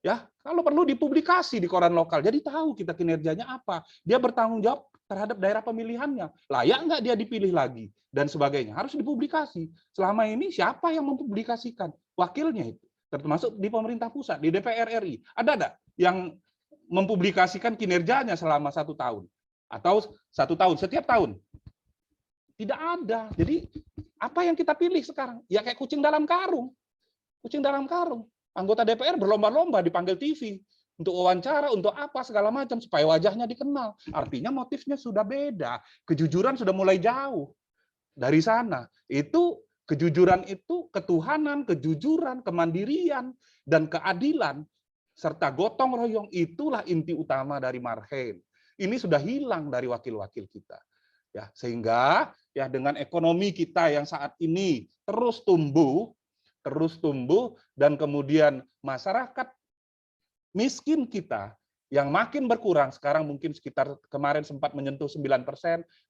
Ya, kalau perlu dipublikasi di koran lokal. Jadi tahu kita kinerjanya apa. Dia bertanggung jawab terhadap daerah pemilihannya. Layak nggak dia dipilih lagi dan sebagainya. Harus dipublikasi. Selama ini siapa yang mempublikasikan? Wakilnya itu. Termasuk di pemerintah pusat, di DPR RI. Ada nggak yang mempublikasikan kinerjanya selama 1 tahun? Atau 1 tahun, setiap tahun? Tidak ada. Jadi apa yang kita pilih sekarang? Ya kayak kucing dalam karung. Kucing dalam karung. Anggota DPR berlomba-lomba dipanggil TV untuk wawancara, untuk apa segala macam supaya wajahnya dikenal. Artinya motifnya sudah beda. Kejujuran sudah mulai jauh dari sana. Itu kejujuran itu ketuhanan, kejujuran, kemandirian dan keadilan serta gotong royong itulah inti utama dari Marhen. Ini sudah hilang dari wakil-wakil kita. Ya, sehingga ya dengan ekonomi kita yang saat ini terus tumbuh dan kemudian masyarakat miskin kita yang makin berkurang, sekarang mungkin sekitar kemarin sempat menyentuh 9%,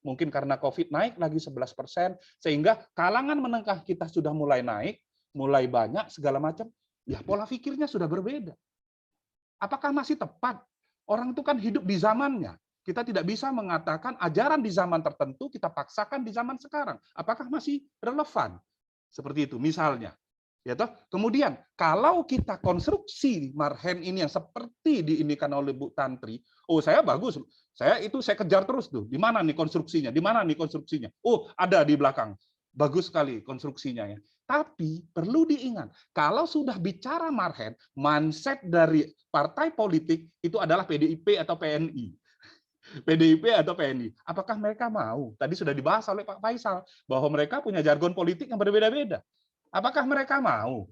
mungkin karena COVID naik lagi 11%, sehingga kalangan menengah kita sudah mulai naik, mulai banyak segala macam, ya pola pikirnya sudah berbeda. Apakah masih tepat? Orang itu kan hidup di zamannya. Kita tidak bisa mengatakan ajaran di zaman tertentu kita paksakan di zaman sekarang. Apakah masih relevan? Seperti itu misalnya. Ya toh? Kemudian kalau kita konstruksi Marhen ini yang seperti diinikan oleh Bu Tantri, oh saya bagus, saya kejar terus tuh. Di mana nih konstruksinya? Di mana nih konstruksinya? Oh ada di belakang, bagus sekali konstruksinya ya. Tapi perlu diingat, kalau sudah bicara Marhen, mindset dari partai politik itu adalah PDIP atau PNI. PDIP atau PNI. Apakah mereka mau? Tadi sudah dibahas oleh Pak Faisal bahwa mereka punya jargon politik yang berbeda-beda. Apakah mereka mau?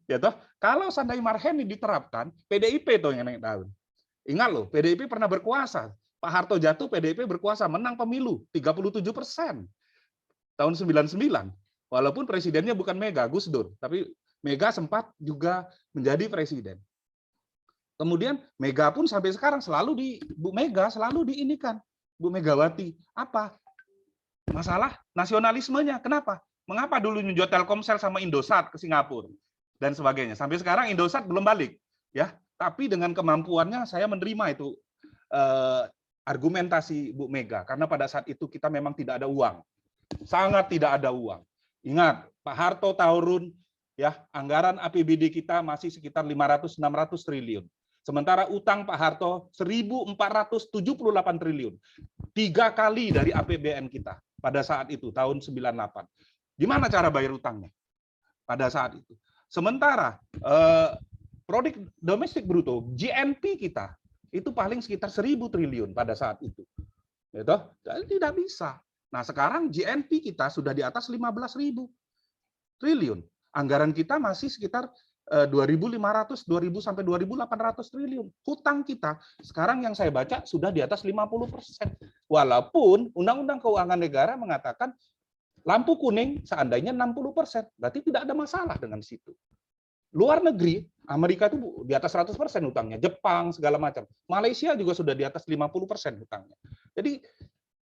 Ya toh, kalau seandainya Marhen diterapkan, PDIP tuh yang naik daun. Ingat loh, PDIP pernah berkuasa. Pak Harto jatuh, PDIP berkuasa, menang pemilu 37% tahun 99. Walaupun presidennya bukan Mega, Gus Dur, tapi Mega sempat juga menjadi presiden. Kemudian Mega pun sampai sekarang Bu Mega selalu diinikan, Bu Megawati. Apa? Masalah nasionalismenya. Kenapa? Mengapa dulu nyunjau Telkomsel sama Indosat ke Singapura dan sebagainya. Sampai sekarang Indosat belum balik, ya. Tapi dengan kemampuannya saya menerima itu argumentasi Bu Mega karena pada saat itu kita memang tidak ada uang. Sangat tidak ada uang. Ingat, Pak Harto tahun ya, anggaran APBD kita masih sekitar 500-600 triliun. Sementara utang Pak Harto 1.478 triliun. 3 kali dari APBN kita pada saat itu, tahun 98. Gimana cara bayar utangnya pada saat itu? Sementara produk domestik bruto, GNP kita, itu paling sekitar 1.000 triliun pada saat itu. Gitu? Jadi tidak bisa. Nah sekarang GNP kita sudah di atas 15.000 triliun. Anggaran kita masih sekitar 2.500, 2.000 sampai 2.800 triliun. Hutang kita sekarang yang saya baca sudah di atas 50%. Walaupun Undang-Undang Keuangan Negara mengatakan lampu kuning seandainya 60%, berarti tidak ada masalah dengan situ. Luar negeri, Amerika itu di atas 100% hutangnya, Jepang segala macam. Malaysia juga sudah di atas 50% hutangnya. Jadi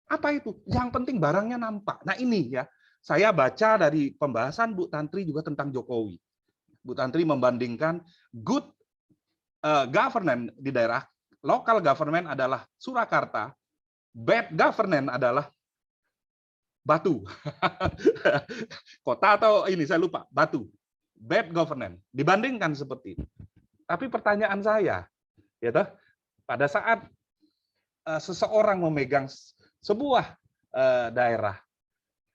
apa itu? Yang penting barangnya nampak. Nah ini ya, saya baca dari pembahasan Bu Tantri juga tentang Jokowi. Bu Tantri membandingkan good governance di daerah, local government adalah Surakarta, bad governance adalah Batu. Kota atau ini saya lupa, Batu. Bad governance. Dibandingkan seperti itu. Tapi pertanyaan saya, ya toh, pada saat seseorang memegang sebuah daerah,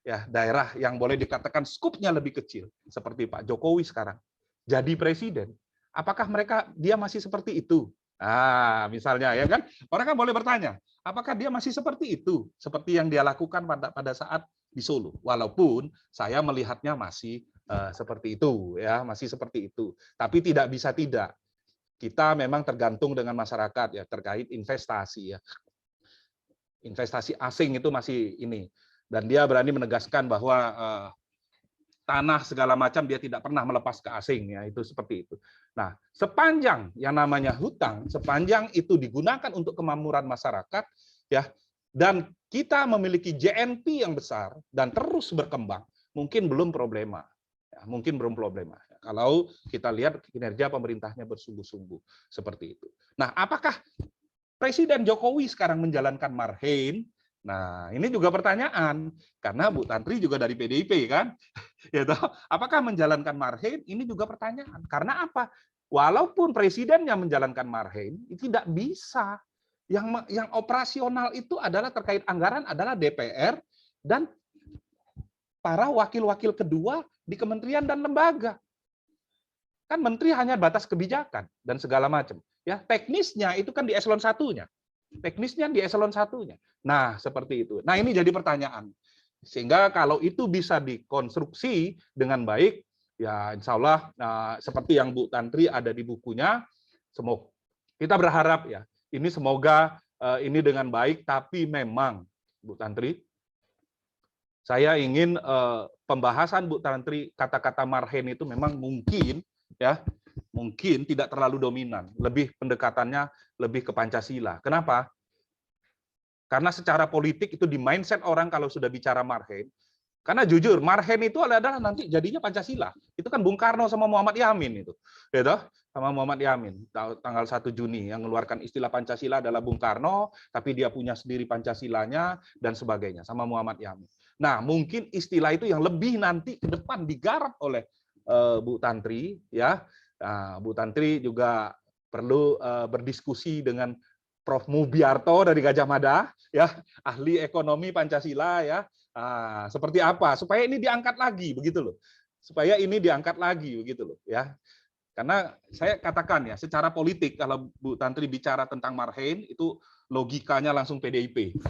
ya daerah yang boleh dikatakan skupnya lebih kecil, seperti Pak Jokowi sekarang, jadi presiden, apakah dia masih seperti itu? Ah, misalnya ya kan, orang kan boleh bertanya, apakah dia masih seperti itu, seperti yang dia lakukan pada saat di Solo. Walaupun saya melihatnya masih seperti itu, ya, masih seperti itu. Tapi tidak bisa tidak. Kita memang tergantung dengan masyarakat ya terkait investasi ya. Investasi asing itu masih ini, dan dia berani menegaskan bahwa tanah segala macam dia tidak pernah melepas ke asing ya, itu seperti itu. Nah, sepanjang yang namanya hutang, sepanjang itu digunakan untuk kemakmuran masyarakat ya, dan kita memiliki JNP yang besar dan terus berkembang, mungkin belum problema. Ya, mungkin belum problema. Kalau kita lihat kinerja pemerintahnya bersungguh-sungguh seperti itu. Nah, apakah Presiden Jokowi sekarang menjalankan Marhain? Nah, ini juga pertanyaan, karena Bu Tantri juga dari PDIP kan? Ya toh, apakah menjalankan Marhain? Ini juga pertanyaan. Karena apa? Walaupun presidennya menjalankan Marhain, tidak bisa. Yang operasional itu adalah terkait anggaran adalah DPR dan para wakil-wakil kedua di kementerian dan lembaga. Kan menteri hanya batas kebijakan dan segala macam. Ya, teknisnya itu kan di eselon satunya. Teknisnya di eselon satunya. Nah, seperti itu. Nah, ini jadi pertanyaan. Sehingga kalau itu bisa dikonstruksi dengan baik, ya insya Allah seperti yang Bu Tantri ada di bukunya, semoga kita berharap ya, ini semoga ini dengan baik, tapi memang Bu Tantri, saya ingin pembahasan Bu Tantri kata-kata Marhain itu memang mungkin ya, mungkin tidak terlalu dominan, lebih pendekatannya lebih ke Pancasila. Kenapa? Karena secara politik itu di mindset orang kalau sudah bicara Marhain, karena jujur Marhain itu adalah nanti jadinya Pancasila. Itu kan Bung Karno sama Muhammad Yamin itu, gitu, sama Muhammad Yamin tanggal 1 Juni yang mengeluarkan istilah Pancasila adalah Bung Karno, tapi dia punya sendiri Pancasilanya dan sebagainya sama Muhammad Yamin. Nah, mungkin istilah itu yang lebih nanti ke depan digarap oleh Bu Tantri, ya. Nah, Bu Tantri juga perlu berdiskusi dengan Prof. Mubiarto dari Gajah Mada, ya, ahli ekonomi Pancasila, ya. Nah, seperti apa supaya ini diangkat lagi, begitu loh. Supaya ini diangkat lagi, begitu loh, ya. Karena saya katakan ya, secara politik kalau Bu Tantri bicara tentang Marhain itu logikanya langsung PDIP.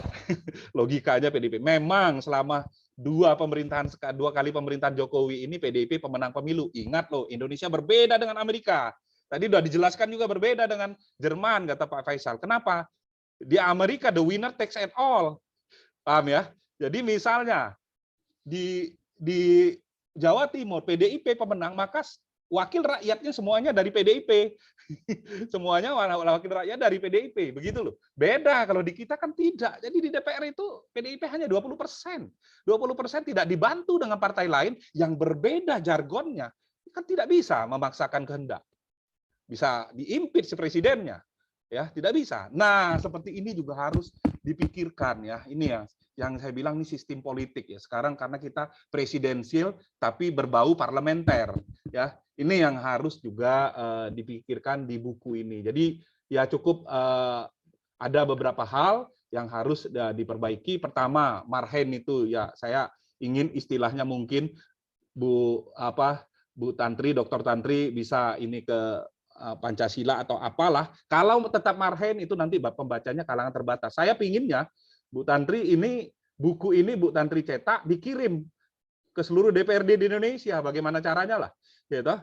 Logikanya PDIP. Memang selama dua kali pemerintahan Jokowi ini PDIP pemenang pemilu. Ingat loh, Indonesia berbeda dengan Amerika. Tadi sudah dijelaskan juga berbeda dengan Jerman, kata Pak Faisal. Kenapa? Di Amerika the winner takes it all. Paham ya? Jadi misalnya di Jawa Timur PDIP pemenang, maka wakil rakyatnya semuanya dari PDIP. Semuanya wakil rakyat dari PDIP, begitu loh. Beda kalau di kita kan tidak. Jadi di DPR itu PDIP hanya 20%. 20% tidak dibantu dengan partai lain yang berbeda jargonnya. Kan tidak bisa memaksakan kehendak. Bisa diimpeach presidennya, ya tidak bisa. Nah, seperti ini juga harus dipikirkan ya. Ini ya yang saya bilang ini sistem politik ya. Sekarang karena kita presidensial tapi berbau parlementer, ya. Ini yang harus juga dipikirkan di buku ini. Jadi ya cukup ada beberapa hal yang harus diperbaiki. Pertama, Marhain itu ya saya ingin istilahnya mungkin Bu Tantri, Dr. Tantri bisa ini ke Pancasila atau apalah. Kalau tetap Marhain itu nanti pembacanya kalangan terbatas. Saya pinginnya Bu Tantri ini buku ini Bu Tantri cetak dikirim ke seluruh DPRD di Indonesia. Bagaimana caranya lah, gitu.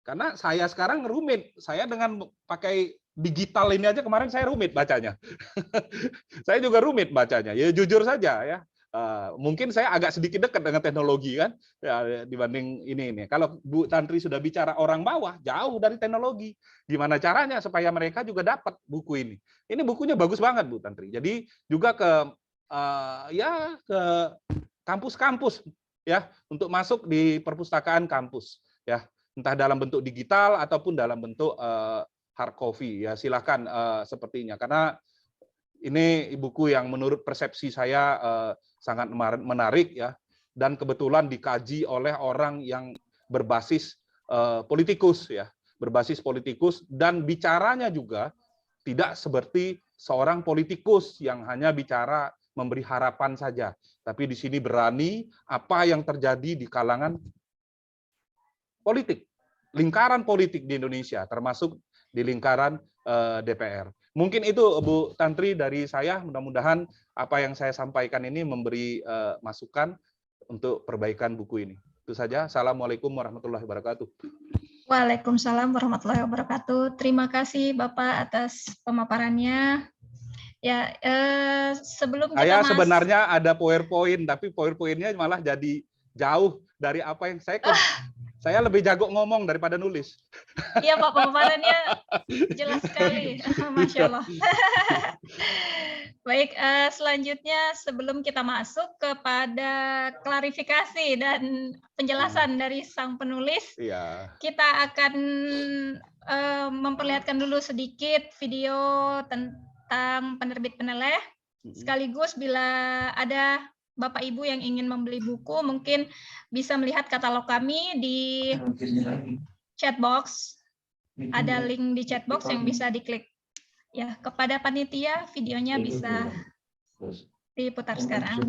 Karena saya sekarang rumit. Saya dengan pakai digital ini aja kemarin saya rumit bacanya. Saya juga rumit bacanya. Ya jujur saja ya. Mungkin saya agak sedikit dekat dengan teknologi kan ya, dibanding ini. Kalau Bu Tantri sudah bicara orang bawah, jauh dari teknologi. Gimana caranya supaya mereka juga dapat buku ini? Ini bukunya bagus banget Bu Tantri. Jadi juga ke kampus-kampus ya untuk masuk di perpustakaan kampus ya, entah dalam bentuk digital ataupun dalam bentuk hard copy ya, silakan sepertinya karena ini buku yang menurut persepsi saya sangat menarik ya, dan kebetulan dikaji oleh orang yang berbasis politikus ya, berbasis politikus dan bicaranya juga tidak seperti seorang politikus yang hanya bicara memberi harapan saja, tapi di sini berani apa yang terjadi di kalangan politik, lingkaran politik di Indonesia, termasuk di lingkaran DPR. Mungkin itu Bu Tantri dari saya, mudah-mudahan apa yang saya sampaikan ini memberi masukan untuk perbaikan buku ini. Itu saja. Assalamualaikum warahmatullahi wabarakatuh. Waalaikumsalam warahmatullahi wabarakatuh. Terima kasih Bapak atas pemaparannya. Ya, sebelum kita Saya sebenarnya ada PowerPoint, tapi PowerPoint-nya malah jadi jauh dari apa yang saya lebih jago ngomong daripada nulis. Iya Pak, pemaparannya jelas sekali. Masya Allah. Baik, selanjutnya sebelum kita masuk kepada klarifikasi dan penjelasan dari sang penulis, kita akan memperlihatkan dulu sedikit video tentang penerbit Peneleh. Sekaligus bila ada Bapak Ibu yang ingin membeli buku, mungkin bisa melihat katalog kami di chatbox. Ada link di chatbox yang bisa diklik. Ya, kepada panitia, videonya bisa diputar sekarang.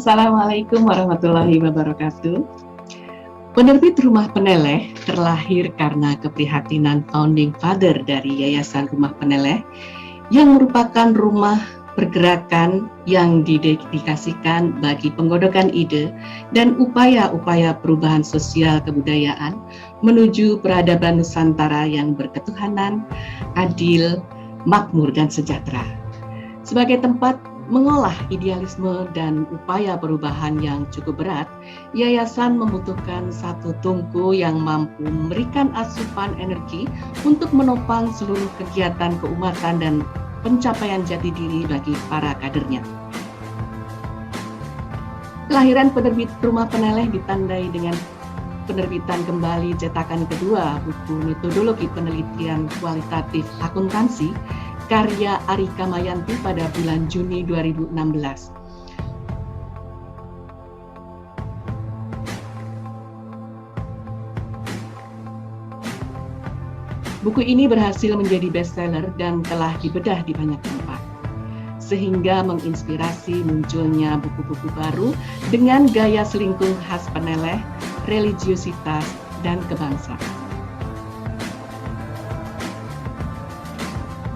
Assalamualaikum warahmatullahi wabarakatuh. Penerbit Rumah Peneleh terlahir karena keprihatinan founding father dari Yayasan Rumah Peneleh yang merupakan rumah pergerakan yang didedikasikan bagi penggodokan ide dan upaya-upaya perubahan sosial kebudayaan menuju peradaban Nusantara yang berketuhanan, adil, makmur, dan sejahtera. Sebagai tempat mengolah idealisme dan upaya perubahan yang cukup berat, yayasan membutuhkan satu tungku yang mampu memberikan asupan energi untuk menopang seluruh kegiatan keumatan dan pencapaian jati diri bagi para kadernya. Kelahiran penerbit Rumah Peneleh ditandai dengan penerbitan kembali cetakan kedua buku metodologi penelitian kualitatif akuntansi karya Arika Mayanti pada bulan Juni 2016. Buku ini berhasil menjadi bestseller dan telah dibedah di banyak tempat, sehingga menginspirasi munculnya buku-buku baru dengan gaya selingkuh khas Peneleh, religiositas, dan kebangsaan.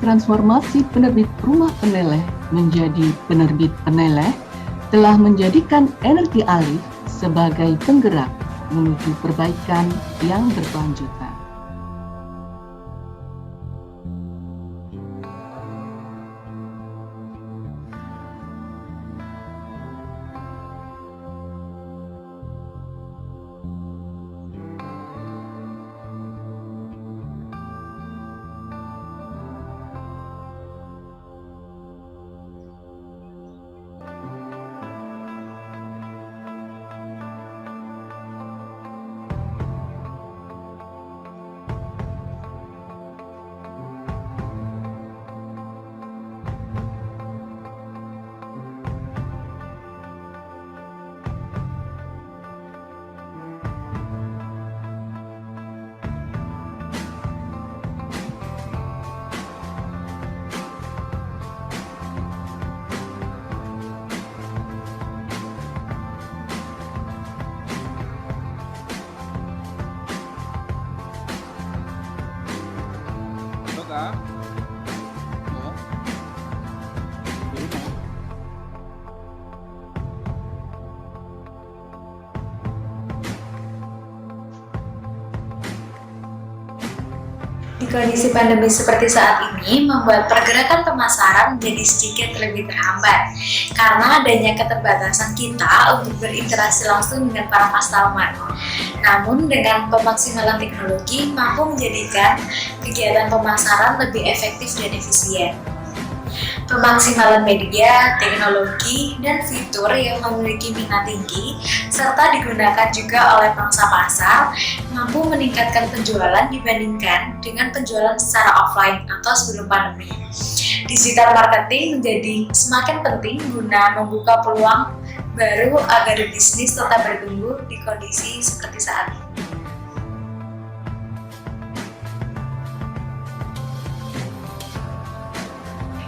Transformasi penerbit Rumah Peneleh menjadi penerbit Peneleh telah menjadikan energi alih sebagai penggerak menuju perbaikan yang berkelanjutan. Kondisi pandemi seperti saat ini membuat pergerakan pemasaran menjadi sedikit lebih terhambat karena adanya keterbatasan kita untuk berinteraksi langsung dengan para customer. Namun dengan pemaksimalan teknologi mampu menjadikan kegiatan pemasaran lebih efektif dan efisien. Pemaksimalan media, teknologi, dan fitur yang memiliki minat tinggi serta digunakan juga oleh pangsa pasar mampu meningkatkan penjualan dibandingkan dengan penjualan secara offline atau sebelum pandemi. Digital marketing menjadi semakin penting guna membuka peluang baru agar bisnis tetap bertumbuh di kondisi seperti saat ini.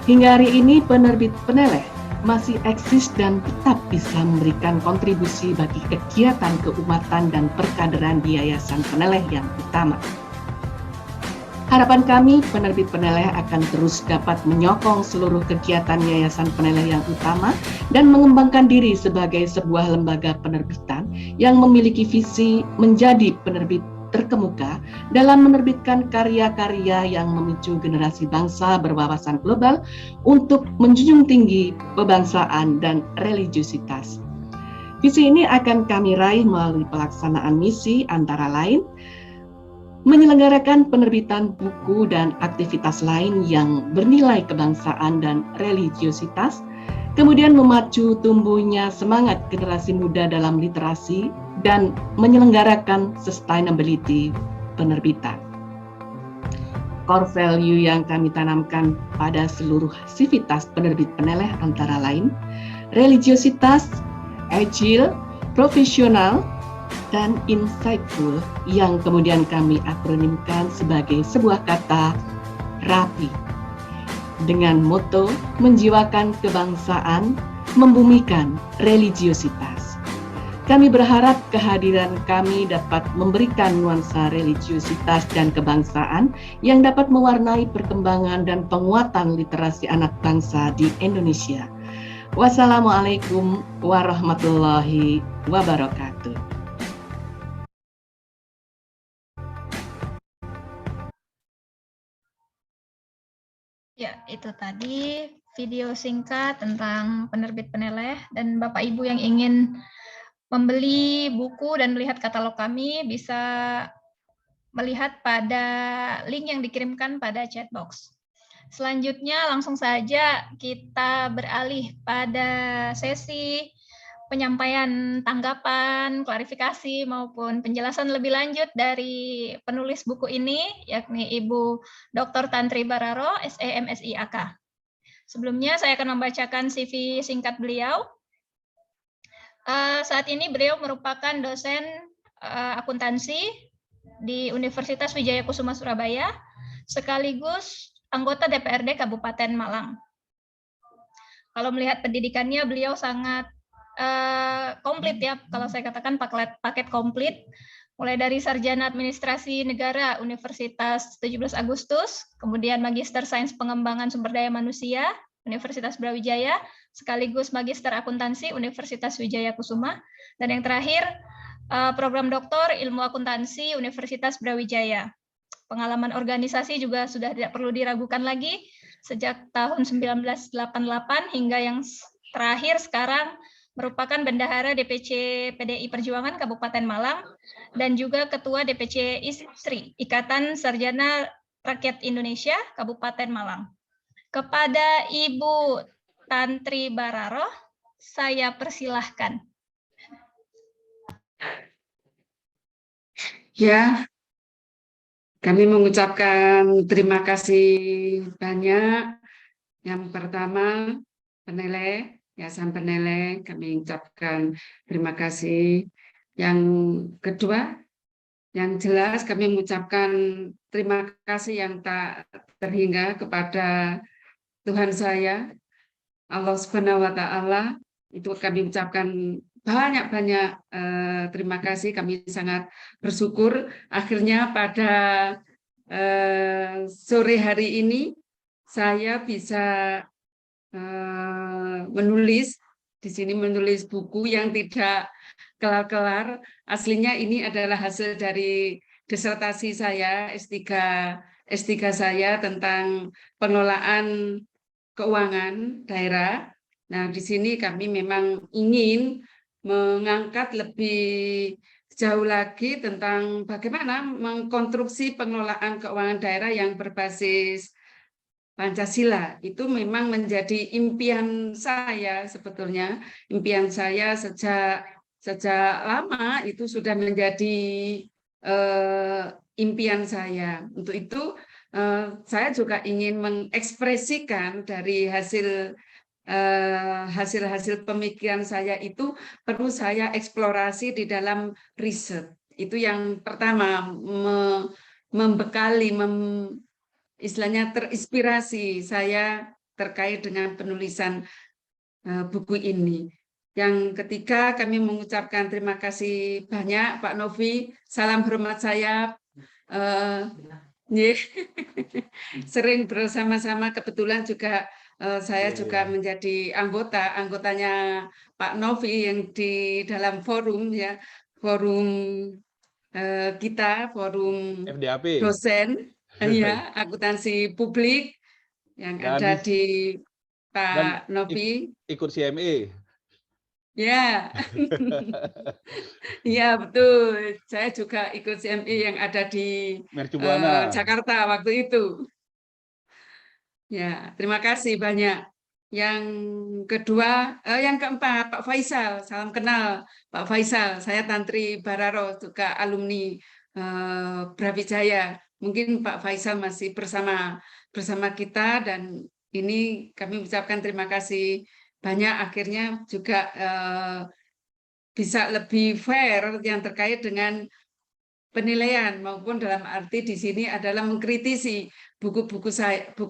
Hingga hari ini penerbit Peneleh masih eksis dan tetap bisa memberikan kontribusi bagi kegiatan keumatan dan perkaderan di Yayasan Peneleh yang utama. Harapan kami, penerbit Peneleh akan terus dapat menyokong seluruh kegiatan Yayasan Peneleh yang utama dan mengembangkan diri sebagai sebuah lembaga penerbitan yang memiliki visi menjadi penerbit terkemuka dalam menerbitkan karya-karya yang memicu generasi bangsa berwawasan global untuk menjunjung tinggi kebangsaan dan religiusitas. Visi ini akan kami raih melalui pelaksanaan misi antara lain menyelenggarakan penerbitan buku dan aktivitas lain yang bernilai kebangsaan dan religiusitas, kemudian memacu tumbuhnya semangat generasi muda dalam literasi dan menyelenggarakan sustainability penerbitan. Core value yang kami tanamkan pada seluruh sivitas penerbit Peneleh antara lain religiositas, agile, profesional, dan insightful yang kemudian kami akronimkan sebagai sebuah kata RAPI. Dengan moto menjiwakan kebangsaan, membumikan religiositas. Kami berharap kehadiran kami dapat memberikan nuansa religiositas dan kebangsaan yang dapat mewarnai perkembangan dan penguatan literasi anak bangsa di Indonesia. Wassalamualaikum warahmatullahi wabarakatuh. Ya, itu tadi video singkat tentang penerbit Peneleh, dan Bapak Ibu yang ingin membeli buku dan melihat katalog kami bisa melihat pada link yang dikirimkan pada chat box. Selanjutnya langsung saja kita beralih pada sesi penyampaian tanggapan, klarifikasi, maupun penjelasan lebih lanjut dari penulis buku ini, yakni Ibu Dr. Tantri Bararo, SE MSI AK. Sebelumnya saya akan membacakan CV singkat beliau. Saat ini beliau merupakan dosen akuntansi di Universitas Wijaya Kusuma Surabaya, sekaligus anggota DPRD Kabupaten Malang. Kalau melihat pendidikannya, beliau sangat komplit ya, kalau saya katakan paket komplit, mulai dari sarjana administrasi negara Universitas 17 Agustus, kemudian magister sains pengembangan sumber daya manusia Universitas Brawijaya, sekaligus magister akuntansi Universitas Wijaya Kusuma, dan yang terakhir program doktor ilmu akuntansi Universitas Brawijaya. Pengalaman organisasi juga sudah tidak perlu diragukan lagi, sejak tahun 1988 hingga yang terakhir sekarang merupakan bendahara DPC PDI Perjuangan Kabupaten Malang dan juga Ketua DPC Istri Ikatan Sarjana Rakyat Indonesia Kabupaten Malang. Kepada Ibu Tantri Bararo, saya persilahkan. Ya, kami mengucapkan terima kasih banyak. Yang pertama, Peneleh, Yayasan Peneleh, kami ucapkan terima kasih. Yang kedua, yang jelas kami mengucapkan terima kasih yang tak terhingga kepada Tuhan saya, Allah Subhanahu wa Ta'ala. Itu kami ucapkan banyak-banyak terima kasih. Kami sangat bersyukur akhirnya pada sore hari ini saya bisa menulis di sini, menulis buku yang tidak kelar-kelar. Aslinya ini adalah hasil dari disertasi saya S3 S3 saya tentang pengelolaan keuangan daerah. Nah, di sini kami memang ingin mengangkat lebih jauh lagi tentang bagaimana mengkonstruksi pengelolaan keuangan daerah yang berbasis Pancasila. Itu memang menjadi impian saya sebetulnya. Impian saya sejak lama itu sudah menjadi impian saya. Untuk itu saya juga ingin mengekspresikan dari hasil pemikiran saya itu perlu saya eksplorasi di dalam riset. Itu yang pertama, membekali, istilahnya terinspirasi saya terkait dengan penulisan buku ini. Yang ketiga, kami mengucapkan terima kasih banyak Pak Novi. Salam hormat saya. Sering bersama-sama, kebetulan juga saya juga menjadi anggotanya Pak Novi yang di dalam forum ya, forum kita, forum FDAP. dosen ya akuntansi publik yang ada di Pak Novi. Ikut CME. Ya, ya betul. Saya juga ikut CME yang ada di Jakarta waktu itu. Ya, terima kasih banyak. Yang kedua, yang keempat, Pak Faisal. Salam kenal, Pak Faisal. Saya Tantri Bararo, juga alumni Brawijaya. Mungkin Pak Faisal masih bersama kita, dan ini kami ucapkan terima kasih banyak. Akhirnya juga bisa lebih fair yang terkait dengan penilaian, maupun dalam arti di sini adalah mengkritisi buku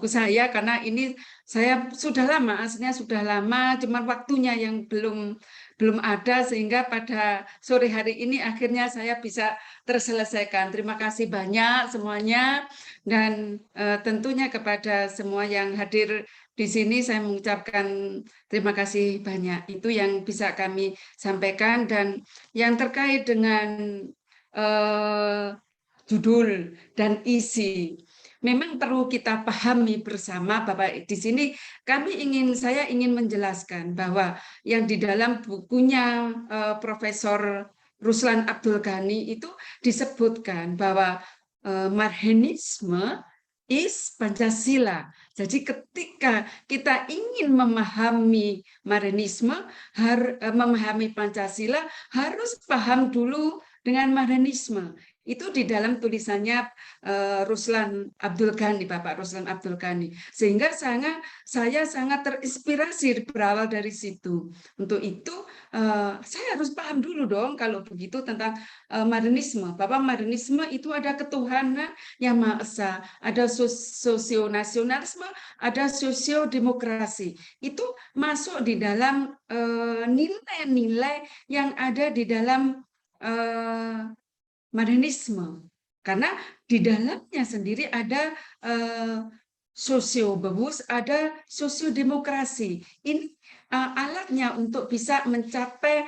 saya karena ini saya sudah lama, aslinya sudah lama, cuman waktunya yang belum ada, sehingga pada sore hari ini akhirnya saya bisa terselesaikan. Terima kasih banyak semuanya, dan tentunya kepada semua yang hadir di sini saya mengucapkan terima kasih banyak. Itu yang bisa kami sampaikan. Dan yang terkait dengan judul dan isi, memang perlu kita pahami bersama bahwa di sini saya ingin menjelaskan bahwa yang di dalam bukunya Profesor Ruslan Abdul Ghani itu disebutkan bahwa Marxisme is Pancasila. Jadi ketika kita ingin memahami Marxisme, memahami Pancasila, harus paham dulu dengan Marxisme. Itu di dalam tulisannya Ruslan Abdul Ghani, Bapak Ruslan Abdul Ghani. Sehingga saya sangat terinspirasi berawal dari situ. Untuk itu saya harus paham dulu dong kalau begitu tentang Marxisme. Bahwa Marxisme itu ada ketuhanan yang Maha Esa, ada sosionasionalisme, ada sosiodemokrasi. Itu masuk di dalam nilai-nilai yang ada di dalam Marxisme, karena di dalamnya sendiri ada sosiobewus, ada sosiodemokrasi. Ini alatnya untuk bisa mencapai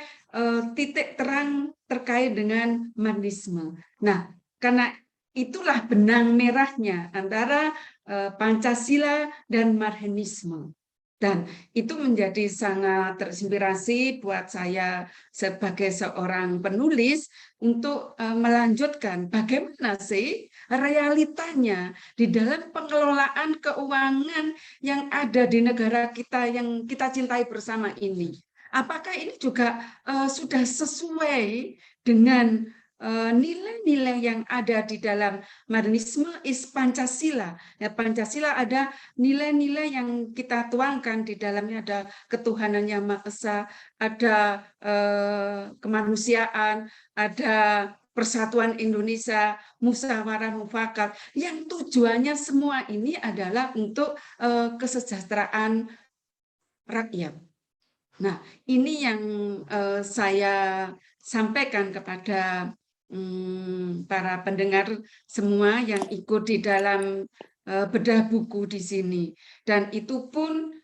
titik terang terkait dengan Marxisme. Nah, karena itulah benang merahnya antara Pancasila dan Marxisme. Dan itu menjadi sangat terinspirasi buat saya sebagai seorang penulis untuk melanjutkan bagaimana sih realitanya di dalam pengelolaan keuangan yang ada di negara kita yang kita cintai bersama ini. Apakah ini juga sudah sesuai dengan nilai-nilai yang ada di dalam Marxisme is Pancasila. Ya, Pancasila ada nilai-nilai yang kita tuangkan di dalamnya, ada ketuhanan yang Maha Esa, ada kemanusiaan, ada persatuan Indonesia, musyawarah mufakat, yang tujuannya semua ini adalah untuk kesejahteraan rakyat. Nah, ini yang saya sampaikan kepada para pendengar semua yang ikut di dalam bedah buku di sini, dan itu pun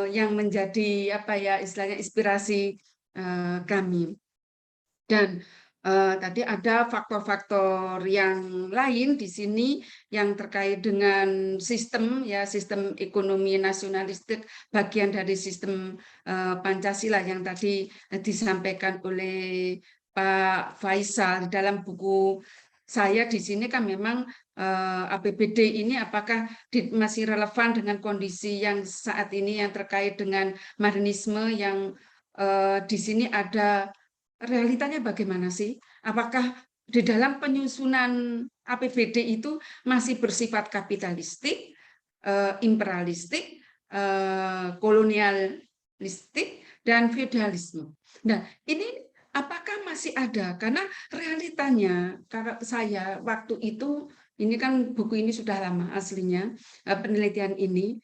yang menjadi istilahnya inspirasi kami. Dan tadi ada faktor-faktor yang lain di sini yang terkait dengan sistem sistem ekonomi nasionalistik, bagian dari sistem Pancasila yang tadi disampaikan oleh Pak Faisal dalam buku saya di sini kan memang APBD ini apakah masih relevan dengan kondisi yang saat ini yang terkait dengan Marxisme yang di sini ada realitanya bagaimana sih? Apakah di dalam penyusunan APBD itu masih bersifat kapitalistik, imperialistik, kolonialistik, dan feudalisme? Nah, ini apakah masih ada? Karena realitanya, kalau saya waktu itu, ini kan buku ini sudah lama aslinya, penelitian ini,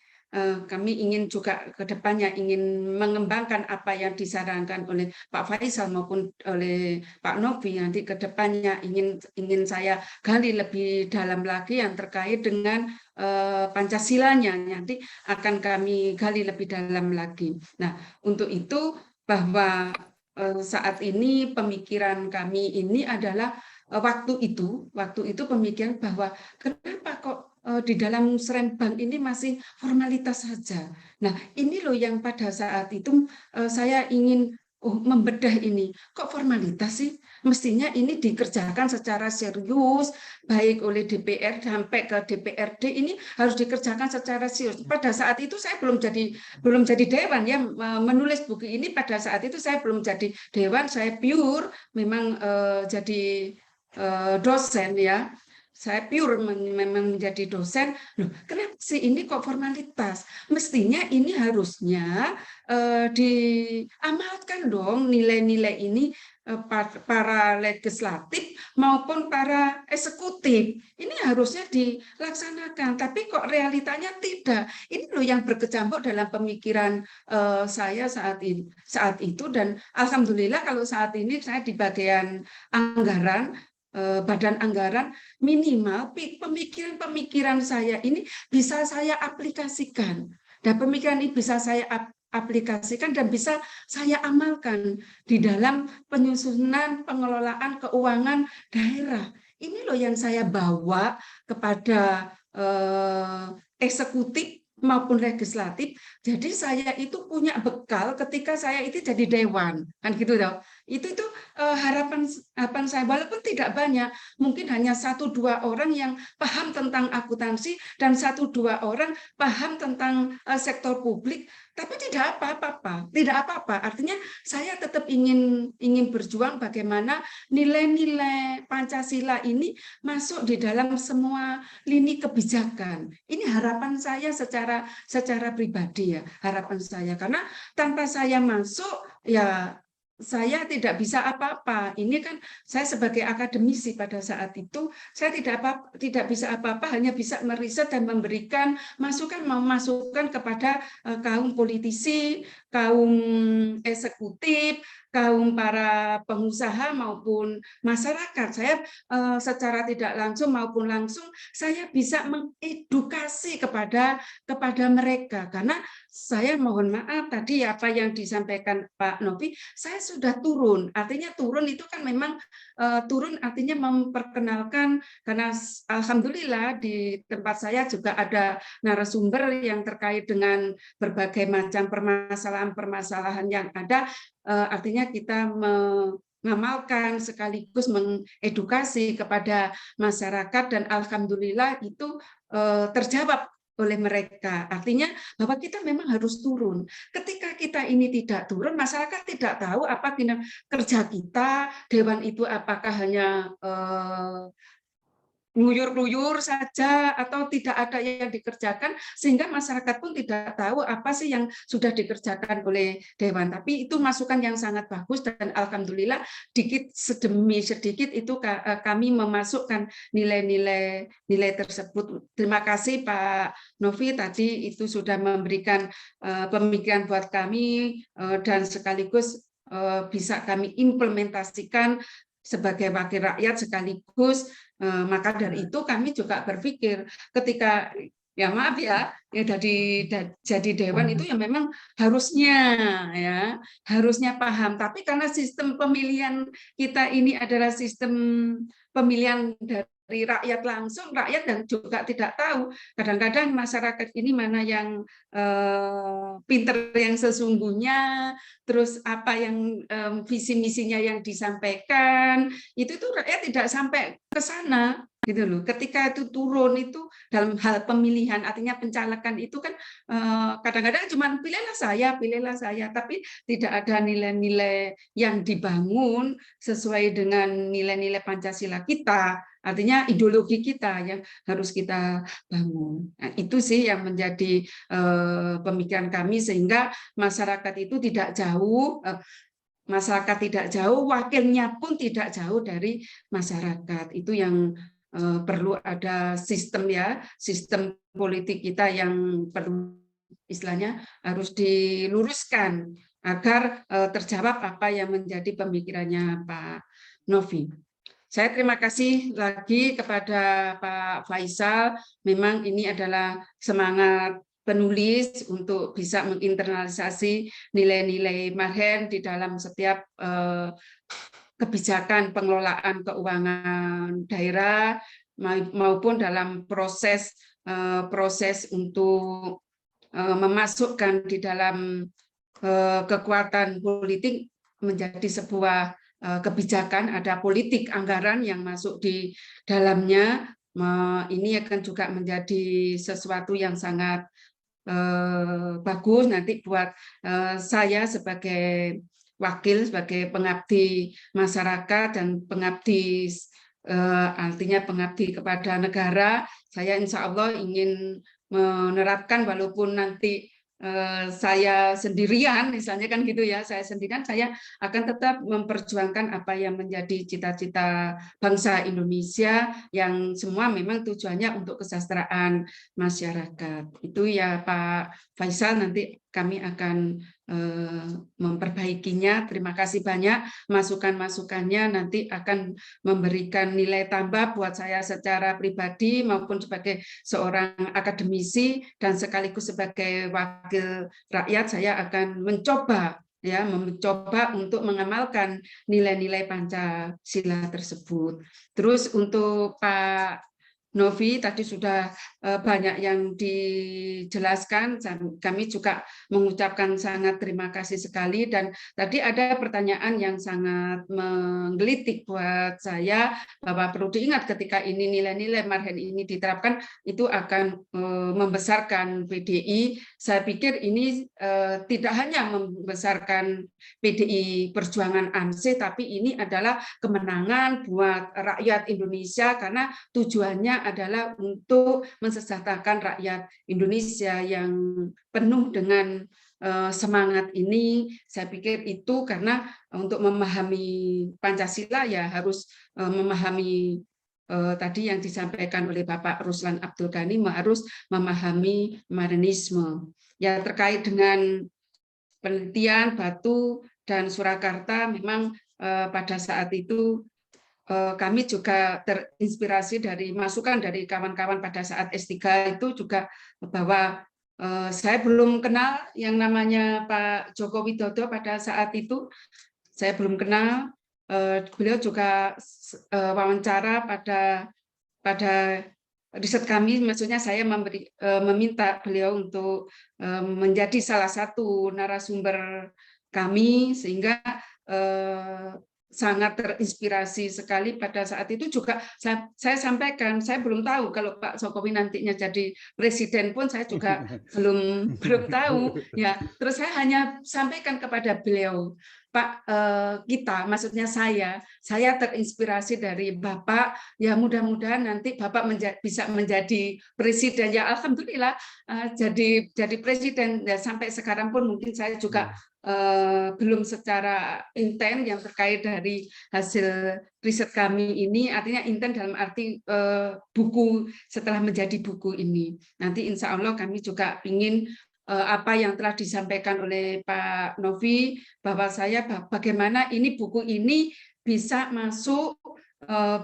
kami ingin juga ke depannya ingin mengembangkan apa yang disarankan oleh Pak Faisal maupun oleh Pak Novi. Nanti ke depannya ingin saya gali lebih dalam lagi yang terkait dengan Pancasilanya. Nanti akan kami gali lebih dalam lagi. Nah, untuk itu bahwa saat ini pemikiran kami ini adalah waktu itu pemikiran bahwa kenapa kok di dalam Seremban ini masih formalitas saja. Nah, ini loh yang pada saat itu saya ingin membedah ini. Kok formalitas sih? Mestinya ini dikerjakan secara serius, baik oleh DPR sampai ke DPRD ini harus dikerjakan secara serius. Pada saat itu saya belum jadi dewan ya, menulis buku ini pada saat itu saya belum jadi dewan, saya pure memang jadi dosen ya. Saya pure memang menjadi dosen. Loh, kenapa sih ini kok formalitas? Mestinya ini harusnya diamalkan dong nilai-nilai ini para legislatif maupun para eksekutif. Ini harusnya dilaksanakan, tapi kok realitanya tidak. Ini loh yang berkecimpung dalam pemikiran saya saat itu, dan alhamdulillah kalau saat ini saya di bagian anggaran, badan anggaran, minimal pemikiran-pemikiran saya ini bisa saya aplikasikan. Dan pemikiran ini bisa saya aplikasikan dan bisa saya amalkan di dalam penyusunan pengelolaan keuangan daerah. Ini loh yang saya bawa kepada eksekutif maupun legislatif. Jadi saya itu punya bekal ketika saya itu jadi dewan, kan gitu toh. Itu harapan saya, walaupun tidak banyak, mungkin hanya 1-2 orang yang paham tentang akuntansi dan 1-2 orang paham tentang sektor publik, tapi tidak apa-apa. Artinya saya tetap ingin berjuang bagaimana nilai-nilai Pancasila ini masuk di dalam semua lini kebijakan. Ini harapan saya secara pribadi ya, harapan saya, karena tanpa saya masuk ya saya tidak bisa apa-apa. Ini kan saya sebagai akademisi pada saat itu saya tidak bisa apa-apa, hanya bisa meriset dan memberikan masukan kepada kaum politisi, kaum eksekutif, kaum para pengusaha maupun masyarakat. Saya secara tidak langsung maupun langsung saya bisa mengedukasi kepada mereka, karena saya mohon maaf tadi apa yang disampaikan Pak Novi, saya sudah turun. Artinya turun itu kan memang turun artinya memperkenalkan, karena alhamdulillah di tempat saya juga ada narasumber yang terkait dengan berbagai macam permasalahan yang ada. Artinya kita mengamalkan sekaligus mengedukasi kepada masyarakat, dan alhamdulillah itu terjawab oleh mereka. Artinya bahwa kita memang harus turun. Ketika kita ini tidak turun, masyarakat tidak tahu apa kerja kita, dewan itu apakah hanya nguyur-nguyur saja atau tidak ada yang dikerjakan, sehingga masyarakat pun tidak tahu apa sih yang sudah dikerjakan oleh dewan. Tapi itu masukan yang sangat bagus, dan alhamdulillah sedikit demi sedikit itu kami memasukkan nilai-nilai tersebut. Terima kasih Pak Novi, tadi itu sudah memberikan pemikiran buat kami, dan sekaligus bisa kami implementasikan sebagai wakil rakyat sekaligus. Maka dari itu kami juga berpikir ketika ya maaf ya, jadi dewan itu ya memang harusnya paham. Tapi karena sistem pemilihan kita ini adalah sistem pemilihan dari rakyat langsung, rakyat dan juga tidak tahu. Kadang-kadang masyarakat ini mana yang pinter yang sesungguhnya, terus apa yang visi misinya yang disampaikan, itu tuh rakyat tidak sampai ke sana. Gitu loh. Ketika itu turun itu dalam hal pemilihan, artinya pencalekan itu kan kadang-kadang cuma pilihlah saya, tapi tidak ada nilai-nilai yang dibangun sesuai dengan nilai-nilai Pancasila kita, artinya ideologi kita yang harus kita bangun. Nah, itu sih yang menjadi pemikiran kami, sehingga masyarakat itu tidak jauh, wakilnya pun tidak jauh dari masyarakat. Itu yang perlu ada sistem sistem politik kita yang perlu istilahnya harus diluruskan agar terjawab apa yang menjadi pemikirannya Pak Novi. Saya terima kasih lagi kepada Pak Faisal. Memang ini adalah semangat penulis untuk bisa menginternalisasi nilai-nilai Marhen di dalam setiap kebijakan pengelolaan keuangan daerah maupun dalam proses untuk memasukkan di dalam kekuatan politik menjadi sebuah kebijakan, ada politik anggaran yang masuk di dalamnya. Ini akan juga menjadi sesuatu yang sangat bagus nanti buat saya sebagai wakil, sebagai pengabdi masyarakat dan pengabdi artinya pengabdi kepada negara. Saya insya Allah ingin menerapkan, walaupun nanti saya sendirian, misalnya kan gitu ya, saya sendirian, saya akan tetap memperjuangkan apa yang menjadi cita-cita bangsa Indonesia, yang semua memang tujuannya untuk kesejahteraan masyarakat. Itu ya Pak Faisal, nanti kami akan memperbaikinya. Terima kasih banyak masukan-masukannya, nanti akan memberikan nilai tambah buat saya secara pribadi maupun sebagai seorang akademisi dan sekaligus sebagai wakil rakyat. Saya akan mencoba untuk mengamalkan nilai-nilai Pancasila tersebut. Terus untuk Pak Novi tadi sudah banyak yang dijelaskan, kami juga mengucapkan sangat terima kasih sekali. Dan tadi ada pertanyaan yang sangat menggelitik buat saya, bahwa perlu diingat ketika ini nilai-nilai Marhen ini diterapkan, itu akan membesarkan PDI. Saya pikir ini tidak hanya membesarkan PDI Perjuangan ANSE, tapi ini adalah kemenangan buat rakyat Indonesia, karena tujuannya adalah untuk mensejahterakan rakyat Indonesia yang penuh dengan semangat ini. Saya pikir itu karena untuk memahami Pancasila ya harus memahami tadi yang disampaikan oleh Bapak Ruslan Abdul Ghani, harus memahami Marhenisme. Ya, terkait dengan penelitian Batu dan Surakarta, memang pada saat itu kami juga terinspirasi dari masukan dari kawan-kawan pada saat S3 itu juga, bahwa saya belum kenal yang namanya Pak Joko Widodo pada saat itu. Saya belum kenal. Beliau juga wawancara pada riset kami, maksudnya saya meminta beliau untuk menjadi salah satu narasumber kami, sehingga sangat terinspirasi sekali. Pada saat itu juga saya sampaikan, saya belum tahu kalau Pak Jokowi nantinya jadi presiden pun saya juga belum tahu ya. Terus saya hanya sampaikan kepada beliau, Pak, maksudnya saya terinspirasi dari Bapak, ya mudah-mudahan nanti Bapak bisa menjadi presiden. Ya alhamdulillah jadi presiden. Ya, sampai sekarang pun mungkin saya juga belum secara intens yang terkait dari hasil riset kami ini, artinya intens dalam arti buku setelah menjadi buku ini. Nanti insya Allah kami juga ingin apa yang telah disampaikan oleh Pak Novi, bahwa saya bagaimana ini buku ini bisa masuk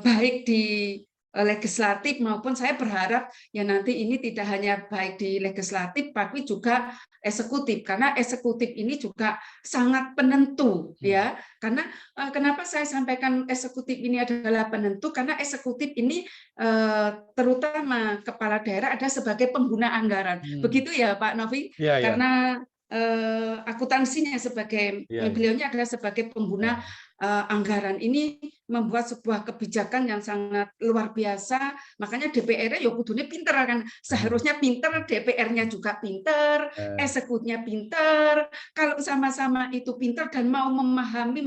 baik di legislatif maupun saya berharap ya nanti ini tidak hanya baik di legislatif tapi juga eksekutif, karena eksekutif ini juga sangat penentu ya. Karena kenapa saya sampaikan eksekutif ini adalah penentu, karena eksekutif ini terutama kepala daerah ada sebagai pengguna anggaran. Begitu ya Pak Novi? Ya, ya. Karena akuntansinya sebagai beliaunya adalah sebagai pengguna anggaran. Ini membuat sebuah kebijakan yang sangat luar biasa. Makanya DPR-nya ya kudunya pinter kan. Seharusnya pinter, DPR-nya juga pinter, eksekutifnya pinter. Kalau sama-sama itu pinter dan mau memahami,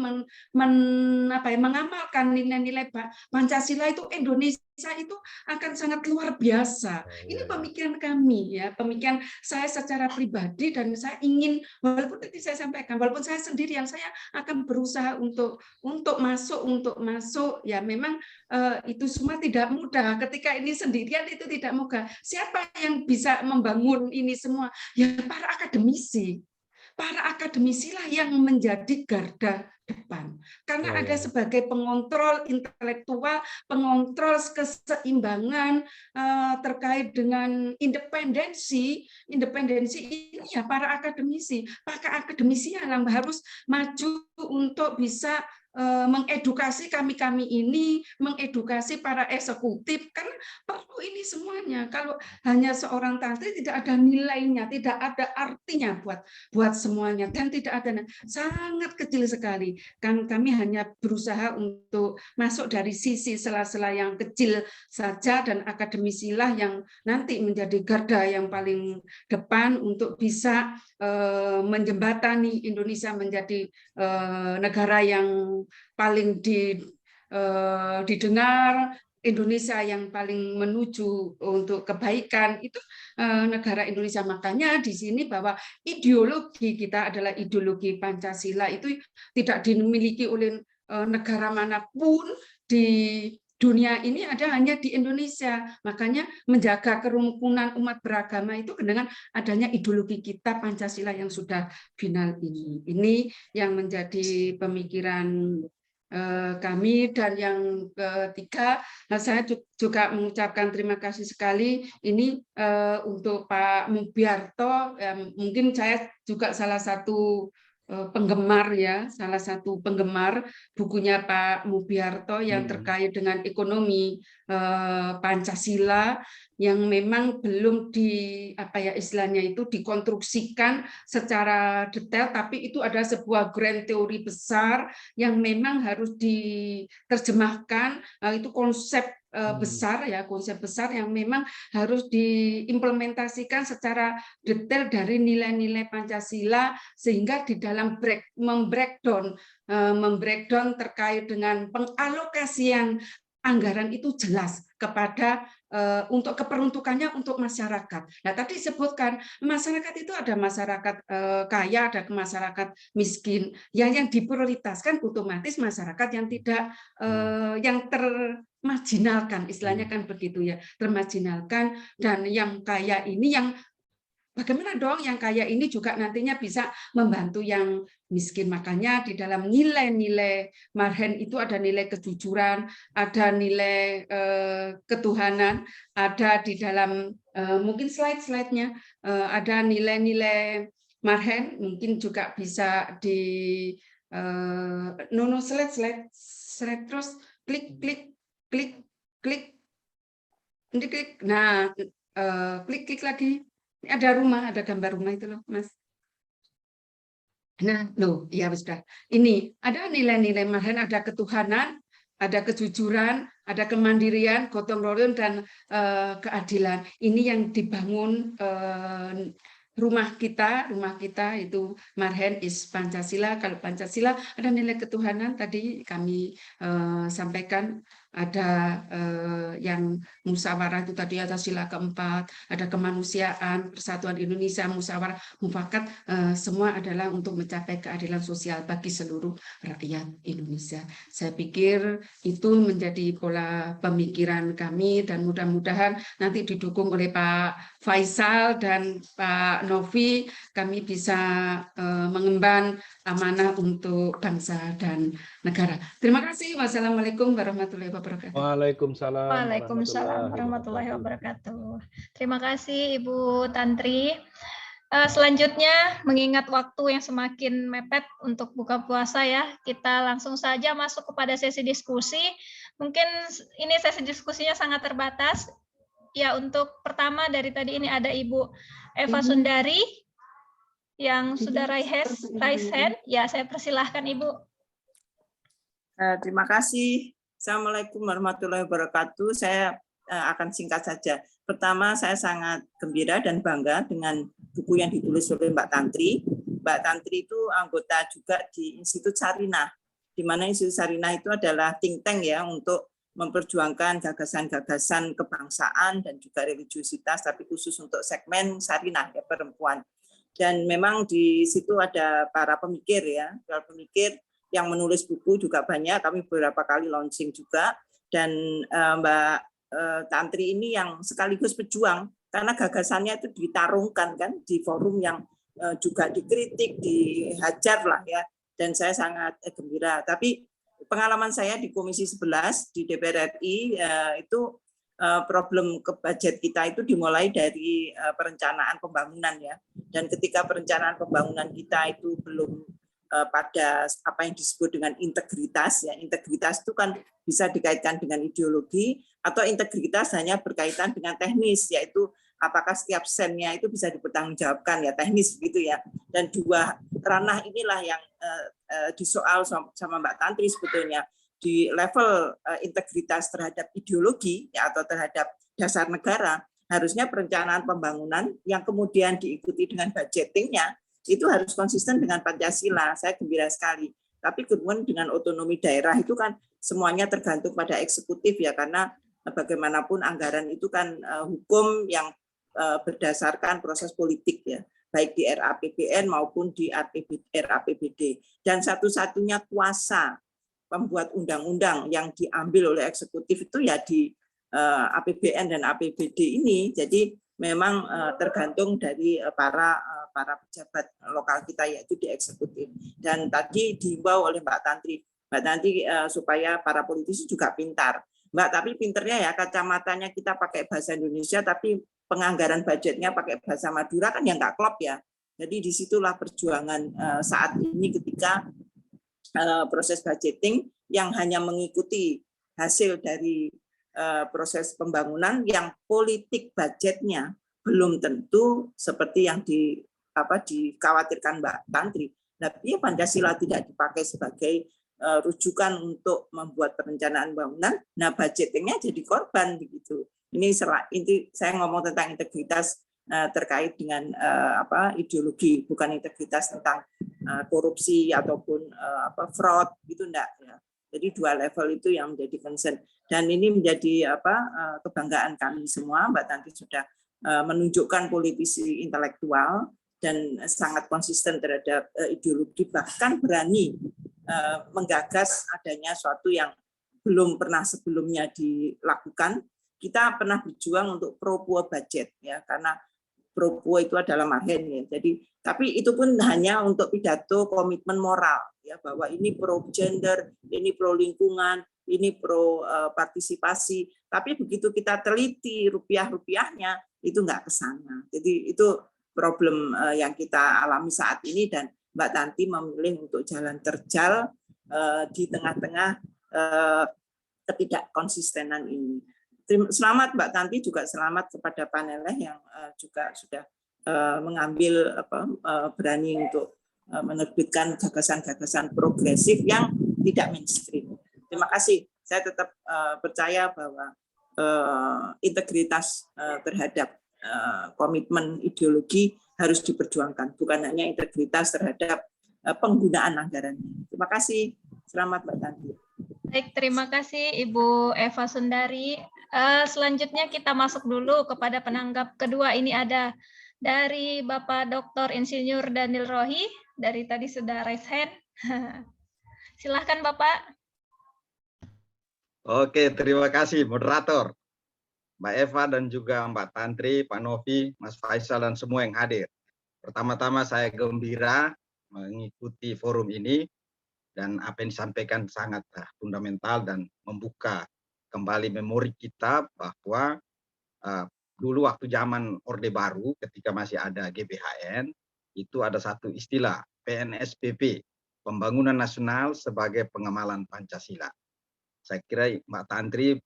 mengamalkan nilai-nilai Pancasila, itu Indonesia itu akan sangat luar biasa. Ini pemikiran kami ya, pemikiran saya secara pribadi, dan saya ingin, walaupun tadi saya sampaikan, walaupun saya sendirian, saya akan berusaha untuk masuk ya. Memang itu semua tidak mudah. Ketika ini sendirian itu tidak mudah. Siapa yang bisa membangun ini semua? Ya para akademisi. Para akademisilah yang menjadi garda depan. Karena ada sebagai pengontrol intelektual, pengontrol keseimbangan terkait dengan independensi ini ya para akademisi. Para akademisi yang harus maju untuk bisa mengedukasi kami ini, mengedukasi para eksekutif, kan perlu ini semuanya. Kalau hanya seorang tantri tidak ada nilainya, tidak ada artinya buat semuanya, dan tidak ada, sangat kecil sekali. Kan kami hanya berusaha untuk masuk dari sisi sela-sela yang kecil saja, dan akademisilah yang nanti menjadi garda yang paling depan untuk bisa menjembatani Indonesia menjadi negara yang paling didengar, Indonesia yang paling menuju untuk kebaikan, itu negara Indonesia. Makanya di sini bahwa ideologi kita adalah ideologi Pancasila, itu tidak dimiliki oleh negara manapun di dunia ini, ada hanya di Indonesia. Makanya menjaga kerukunan umat beragama itu dengan adanya ideologi kita Pancasila yang sudah final ini. Ini yang menjadi pemikiran kami. Dan yang ketiga, saya juga mengucapkan terima kasih sekali ini untuk Pak Mubiarto. Mungkin saya juga salah satu penggemar ya, salah satu penggemar bukunya Pak Mubiarto yang terkait dengan ekonomi Pancasila, yang memang belum istilahnya itu dikonstruksikan secara detail, tapi itu ada sebuah grand teori besar yang memang harus diterjemahkan. Itu konsep besar ya, konsep besar yang memang harus diimplementasikan secara detail dari nilai-nilai Pancasila, sehingga di dalam membreakdown terkait dengan pengalokasian anggaran itu jelas kepada untuk keperuntukannya untuk masyarakat. Nah, tadi disebutkan masyarakat itu ada masyarakat kaya, ada masyarakat miskin. Yang diprioritaskan otomatis masyarakat yang tidak yang termarginalkan, istilahnya kan begitu ya, termarginalkan. Dan yang kaya ini, yang bagaimana dong yang kaya ini juga nantinya bisa membantu yang miskin. Makanya di dalam nilai-nilai Marhen itu ada nilai kejujuran, ada nilai ketuhanan, ada di dalam mungkin slide-slide-nya ada nilai-nilai Marhen, mungkin juga bisa di slide terus klik. Nah, klik lagi. Ada rumah, ada gambar rumah itu loh, Mas. Nah, loh, ya sudah. Ini ada nilai-nilai Marhen, ada ketuhanan, ada kejujuran, ada kemandirian, gotong royong, dan keadilan. Ini yang dibangun rumah kita itu Marhen is Pancasila. Kalau Pancasila ada nilai ketuhanan, tadi kami sampaikan, ada yang musyawarah itu tadi, ada sila keempat, ada kemanusiaan, persatuan Indonesia, musyawarah, mufakat, semua adalah untuk mencapai keadilan sosial bagi seluruh rakyat Indonesia. Saya pikir itu menjadi pola pemikiran kami, dan mudah-mudahan nanti didukung oleh Pak Faisal dan Pak Novi, kami bisa mengemban amanah untuk bangsa dan negara. Terima kasih. Wassalamualaikum warahmatullahi wabarakatuh. Waalaikumsalam Waalaikumsalam warahmatullahi wabarakatuh. Terima kasih Ibu Tantri. Selanjutnya, mengingat waktu yang semakin mepet untuk buka puasa ya, kita langsung saja masuk kepada sesi diskusi. Mungkin ini sesi diskusinya sangat terbatas. Ya, untuk pertama dari tadi ini ada Ibu Eva Sundari yang sudah raise hand. Ya, saya persilahkan Ibu. Terima kasih. Assalamualaikum warahmatullahi wabarakatuh. Saya akan singkat saja. Pertama, saya sangat gembira dan bangga dengan buku yang ditulis oleh Mbak Tantri. Mbak Tantri itu anggota juga di Institut Sarinah, di mana Institut Sarinah itu adalah think tank ya untuk memperjuangkan gagasan-gagasan kebangsaan dan juga religiusitas, tapi khusus untuk segmen Sarinah ya, perempuan. Dan memang di situ ada para pemikir ya, para pemikir yang menulis buku juga banyak. Kami beberapa kali launching juga, dan Mbak Tantri ini yang sekaligus pejuang karena gagasannya itu ditarungkan kan di forum yang juga dikritik, dihajar lah ya, dan saya sangat gembira. Tapi pengalaman saya di Komisi 11 di DPR RI itu problem ke budget kita itu dimulai dari perencanaan pembangunan ya, dan ketika perencanaan pembangunan kita itu belum pada apa yang disebut dengan integritas ya, integritas itu kan bisa dikaitkan dengan ideologi atau integritas hanya berkaitan dengan teknis, yaitu apakah setiap sennya itu bisa dipertanggungjawabkan ya, teknis gitu ya. Dan dua ranah inilah yang disoal sama Mbak Tantri sebetulnya. Di level integritas terhadap ideologi ya, atau terhadap dasar negara, harusnya perencanaan pembangunan yang kemudian diikuti dengan budgetingnya itu harus konsisten dengan Pancasila. Saya gembira sekali. Tapi kemudian dengan otonomi daerah itu kan semuanya tergantung pada eksekutif ya, karena bagaimanapun anggaran itu kan hukum yang berdasarkan proses politik ya, baik di RAPBN maupun di RAPBD. Dan satu-satunya kuasa pembuat undang-undang yang diambil oleh eksekutif itu ya di APBN dan APBD ini. Jadi memang tergantung dari para pejabat lokal kita, yaitu di eksekutif. Dan tadi diimbau oleh Mbak Tantri supaya para politisi juga pintar. Mbak, tapi pinternya ya kacamatanya kita pakai bahasa Indonesia, tapi penganggaran budgetnya pakai bahasa Madura kan ya nggak klop ya. Jadi disitulah perjuangan saat ini ketika proses budgeting yang hanya mengikuti hasil dari proses pembangunan yang politik budgetnya belum tentu seperti yang dikhawatirkan Mbak Tantri. Tapi Pancasila tidak dipakai sebagai rujukan untuk membuat perencanaan bangunan. Nah, budgetingnya jadi korban begitu. Ini saya ngomong tentang integritas terkait dengan ideologi, bukan integritas tentang korupsi ataupun fraud gitu enggak ya. Jadi dua level itu yang menjadi concern. Dan ini menjadi kebanggaan kami semua. Mbak Tantri sudah menunjukkan politisi intelektual dan sangat konsisten terhadap ideologi, bahkan berani menggagas adanya suatu yang belum pernah sebelumnya dilakukan. Kita pernah berjuang untuk pro-puo budget ya, karena pro-puo itu adalah marhen ya. Jadi tapi itu pun hanya untuk pidato komitmen moral ya, bahwa ini pro gender, ini pro lingkungan, ini pro partisipasi. Tapi begitu kita teliti rupiah-rupiahnya itu nggak ke sana. Jadi itu problem yang kita alami saat ini, dan Mbak Tantri memilih untuk jalan terjal di tengah-tengah ketidakkonsistenan ini. Selamat Mbak Tantri, juga selamat kepada panelnya yang juga sudah mengambil berani untuk menerbitkan gagasan-gagasan progresif yang tidak mainstream. Terima kasih. Saya tetap percaya bahwa integritas terhadap komitmen ideologi harus diperjuangkan, bukan hanya integritas terhadap penggunaan anggaran. Terima kasih. Selamat Mbak Tantri. Baik, terima kasih Ibu Eva Sundari. Selanjutnya kita masuk dulu kepada penanggap kedua. Ini ada dari Bapak Dr. Insinyur Daniel Rohi, dari tadi sudah raise hand. Silahkan Bapak. Oke, terima kasih moderator, Mbak Eva dan juga Mbak Tantri, Pak Novi, Mas Faisal dan semua yang hadir. Pertama-tama saya gembira mengikuti forum ini, dan apa yang disampaikan sangat fundamental dan membuka kembali memori kita bahwa dulu waktu zaman Orde Baru ketika masih ada GBHN itu ada satu istilah PNSPP, Pembangunan Nasional sebagai Pengamalan Pancasila. Saya kira Mbak Tantri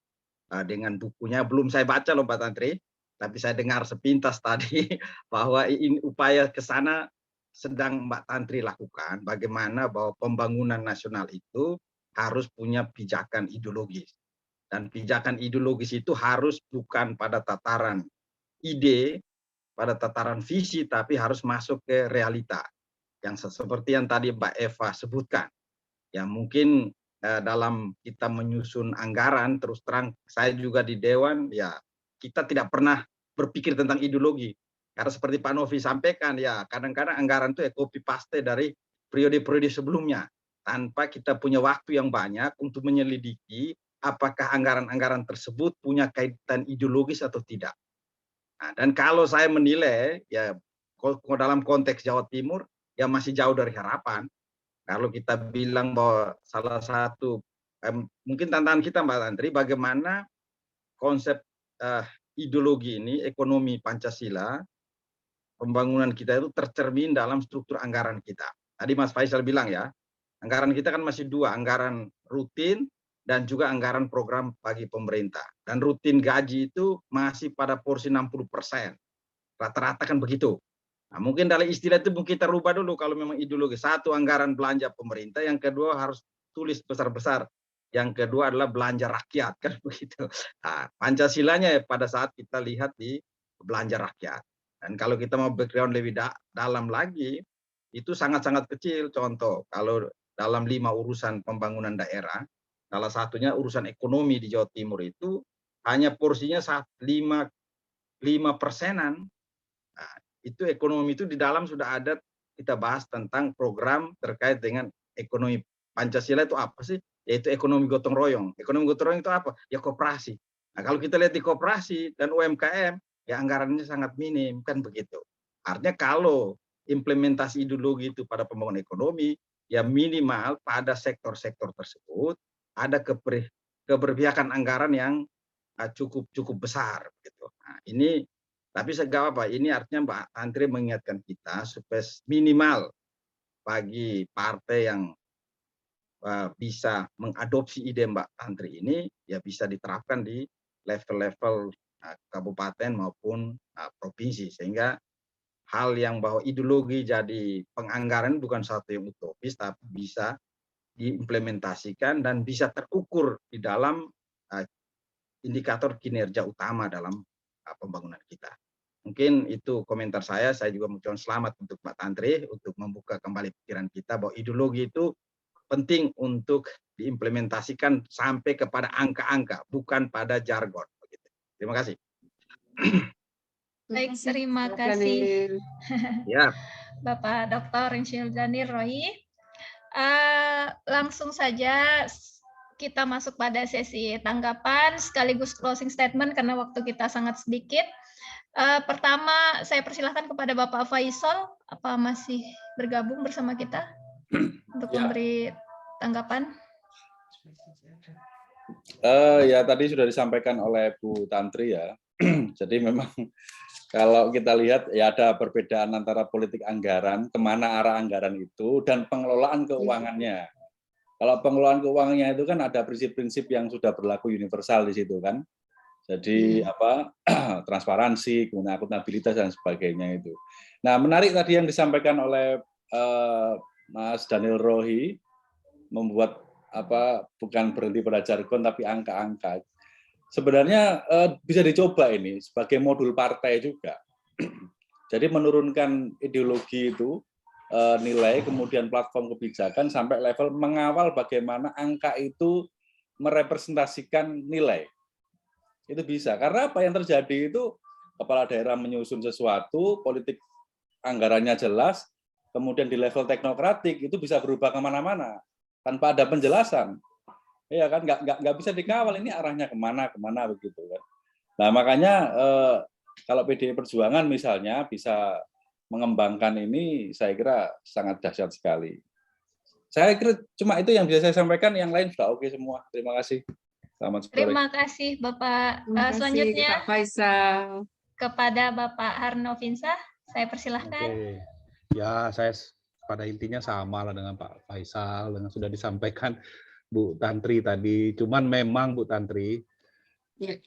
dengan bukunya belum saya baca loh Mbak Tantri, tapi saya dengar sepintas tadi bahwa ini upaya ke sana sedang Mbak Tantri lakukan, bagaimana bahwa pembangunan nasional itu harus punya pijakan ideologis. Dan pijakan ideologis itu harus bukan pada tataran ide, pada tataran visi, tapi harus masuk ke realita. Yang seperti yang tadi Mbak Eva sebutkan. Ya mungkin dalam kita menyusun anggaran, terus terang saya juga di Dewan, ya kita tidak pernah berpikir tentang ideologi. Karena seperti Pak Novi sampaikan, ya kadang-kadang anggaran itu copy paste dari periode-periode sebelumnya. Tanpa kita punya waktu yang banyak untuk menyelidiki apakah anggaran-anggaran tersebut punya kaitan ideologis atau tidak. Nah, dan kalau saya menilai, ya dalam konteks Jawa Timur, ya masih jauh dari harapan. Kalau kita bilang bahwa salah satu, mungkin tantangan kita Mbak Tantri, bagaimana konsep ideologi ini, ekonomi Pancasila, pembangunan kita itu tercermin dalam struktur anggaran kita. Tadi Mas Faisal bilang ya, anggaran kita kan masih dua, anggaran rutin dan juga anggaran program bagi pemerintah. Dan rutin gaji itu masih pada porsi 60%. Rata-rata kan begitu. Nah, mungkin dari istilah itu mungkin kita rubah dulu kalau memang ideologi. Satu, anggaran belanja pemerintah, yang kedua harus tulis besar-besar. Yang kedua adalah belanja rakyat, kan begitu. Nah, Pancasilanya ya pada saat kita lihat di belanja rakyat. Dan kalau kita mau background lebih dalam lagi, itu sangat-sangat kecil. Contoh, kalau dalam 5 urusan pembangunan daerah, salah satunya urusan ekonomi di Jawa Timur itu hanya porsinya 5%-an. Nah, itu ekonomi itu di dalam sudah ada, kita bahas tentang program terkait dengan ekonomi Pancasila itu apa sih? Yaitu ekonomi gotong royong. Ekonomi gotong royong itu apa? Ya koperasi. Nah, kalau kita lihat di koperasi dan UMKM, ya anggarannya sangat minim, kan begitu. Artinya kalau implementasi ideologi itu pada pembangunan ekonomi, ya minimal pada sektor-sektor tersebut ada keberpihakan anggaran yang cukup besar. Gitu. Nah, ini tapi segala apa, ini artinya Mbak Tantri mengingatkan kita supaya minimal bagi partai yang bisa mengadopsi ide Mbak Tantri ini, ya bisa diterapkan di level-level kabupaten maupun provinsi, sehingga hal yang bahwa ideologi jadi penganggaran bukan satu yang utopis, tapi bisa diimplementasikan dan bisa terukur di dalam indikator kinerja utama dalam pembangunan kita. Mungkin itu komentar saya juga mengucapkan selamat untuk Mbak Tantri untuk membuka kembali pikiran kita bahwa ideologi itu penting untuk diimplementasikan sampai kepada angka-angka, bukan pada jargon. Terima kasih. Baik, terima kasih. Ya. Bapak Dr. Insinyur Danir Rohi. Langsung saja kita masuk pada sesi tanggapan sekaligus closing statement karena waktu kita sangat sedikit. Pertama, saya persilahkan kepada Bapak Faisal, apa masih bergabung bersama kita untuk memberi tanggapan? Ya tadi sudah disampaikan oleh Bu Tantri ya. Jadi memang kalau kita lihat ya ada perbedaan antara politik anggaran, kemana arah anggaran itu, dan pengelolaan keuangannya. Kalau pengelolaan keuangannya itu kan ada prinsip-prinsip yang sudah berlaku universal di situ kan. Jadi transparansi, kemudian akuntabilitas dan sebagainya itu. Nah, menarik tadi yang disampaikan oleh Mas Daniel Rohi, membuat bukan berhenti pada jargon tapi angka-angka. Sebenarnya bisa dicoba ini sebagai modul partai juga. Jadi menurunkan ideologi itu, nilai, kemudian platform kebijakan sampai level mengawal bagaimana angka itu merepresentasikan nilai. Itu bisa, karena apa yang terjadi itu kepala daerah menyusun sesuatu, politik anggarannya jelas, kemudian di level teknokratik itu bisa berubah kemana-mana tanpa ada penjelasan, ya kan? Nggak bisa dikawal ini arahnya kemana begitu kan. Nah makanya kalau PDI Perjuangan misalnya bisa mengembangkan ini saya kira sangat dahsyat sekali. Saya kira cuma itu yang bisa saya sampaikan, yang lain sudah oke semua. Terima kasih. Selamat sore. Terima kasih Bapak. Terima kasih, Selanjutnya Pak Faisal. kepada Bapak Harno Finsa, saya persilahkan. Oke. Ya, saya pada intinya sama lah dengan Pak Faisal, dengan sudah disampaikan Bu Tantri tadi. Cuman memang Bu Tantri, Ya.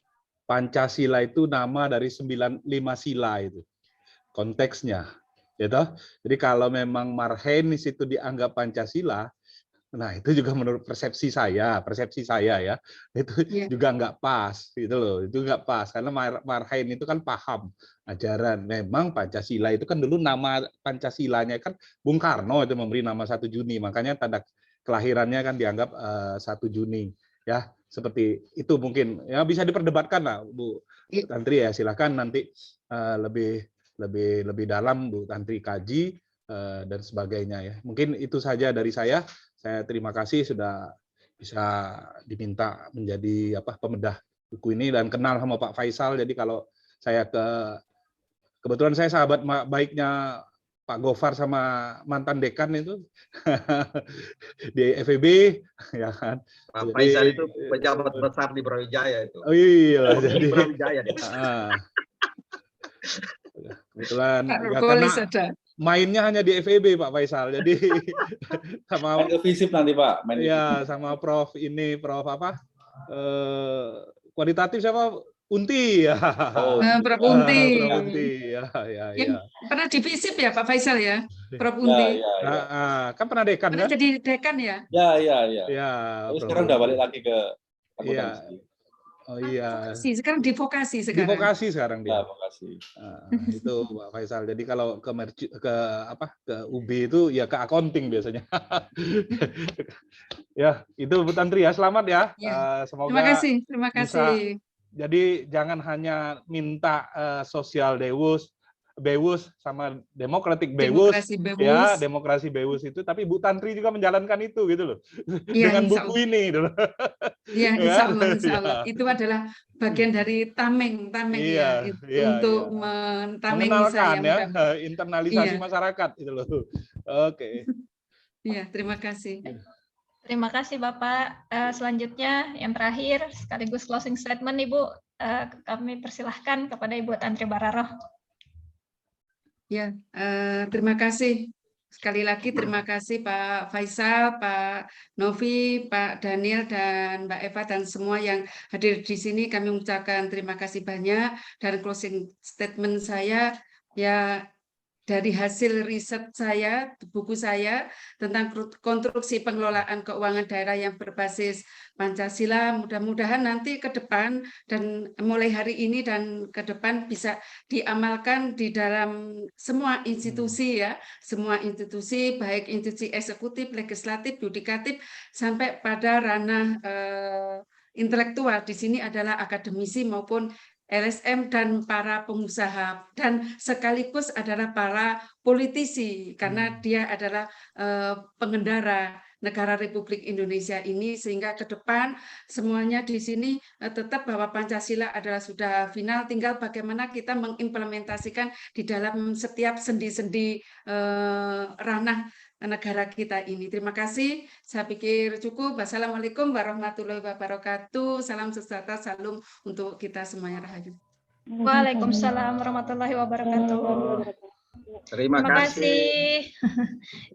Pancasila itu nama dari 5 sila itu. Konteksnya. Gitu. Jadi kalau memang Marhenis itu dianggap Pancasila, nah itu juga menurut persepsi saya ya, itu juga nggak pas, gitu loh, itu nggak pas karena Marhain itu kan paham ajaran. Memang Pancasila itu kan dulu nama Pancasilanya kan Bung Karno itu memberi nama 1 Juni, makanya tanda kelahirannya kan dianggap 1 Juni, ya seperti itu mungkin ya bisa diperdebatkan lah Bu Tantri ya, silahkan nanti lebih dalam Bu Tantri kaji dan sebagainya ya. Mungkin itu saja dari saya. Saya terima kasih sudah bisa diminta menjadi pemedah buku ini dan kenal sama Pak Faisal. Jadi kalau saya kebetulan saya sahabat baiknya Pak Gofar sama mantan dekan itu di FEB, ya kan. Pak Faisal itu pejabat besar di Brawijaya itu. Oh iya, jadi Brawijaya. Kebetulan ya, karena mainnya hanya di FEB Pak Faisal, jadi sama visip nanti Pak. Ya sama Prof apa kualitatif siapa Unti ya. Prof Unti. Prof Unti ya. Pernah di visip ya Pak Faisal ya, Prof Unti. Kan pernah dekan kan? Jadi dekan ya. Ya. Sekarang udah balik lagi ke akuntansi. Oh iya. Sekarang di vokasi sekarang. Di vokasi sekarang dia. Ya, vokasi. Itu Pak Faisal. Jadi kalau ke UB itu ya ke accounting biasanya. Ya, itu Bu Tantri ya. Selamat ya. Semoga terima kasih. Jadi jangan hanya minta sosial Bewus sama demokratik Bewus, ya demokrasi Bewus itu, tapi Bu Tantri juga menjalankan itu gitu loh, ya, dengan buku ini gitu loh. Ya, insya Allah. Itu adalah bagian dari tameng ya, untuk mentamengi saya. Ya, internalisasi masyarakat itu loh. Oke. Iya, terima kasih. Terima kasih Bapak. Selanjutnya yang terakhir sekaligus closing statement Ibu, kami persilahkan kepada Ibu Tantri Bararoh. Ya, terima kasih. Sekali lagi terima kasih Pak Faisal, Pak Novi, Pak Daniel, dan Mbak Eva, dan semua yang hadir di sini. Kami mengucapkan terima kasih banyak. Dan closing statement saya, ya dari hasil riset saya, buku saya tentang konstruksi pengelolaan keuangan daerah yang berbasis Pancasila, mudah-mudahan nanti ke depan dan mulai hari ini dan ke depan bisa diamalkan di dalam semua institusi ya, semua institusi baik institusi eksekutif, legislatif, yudikatif sampai pada ranah intelektual. Di sini adalah akademisi maupun LSM dan para pengusaha, dan sekaligus adalah para politisi karena dia adalah pengendara negara Republik Indonesia ini, sehingga ke depan semuanya di sini tetap bahwa Pancasila adalah sudah final, tinggal bagaimana kita mengimplementasikan di dalam setiap sendi-sendi ranah negara kita ini. Terima kasih. Saya pikir cukup. Wassalamualaikum warahmatullahi wabarakatuh. Salam sejahtera, salam untuk kita semuanya. Rahayu. Waalaikumsalam warahmatullahi wabarakatuh. Terima kasih.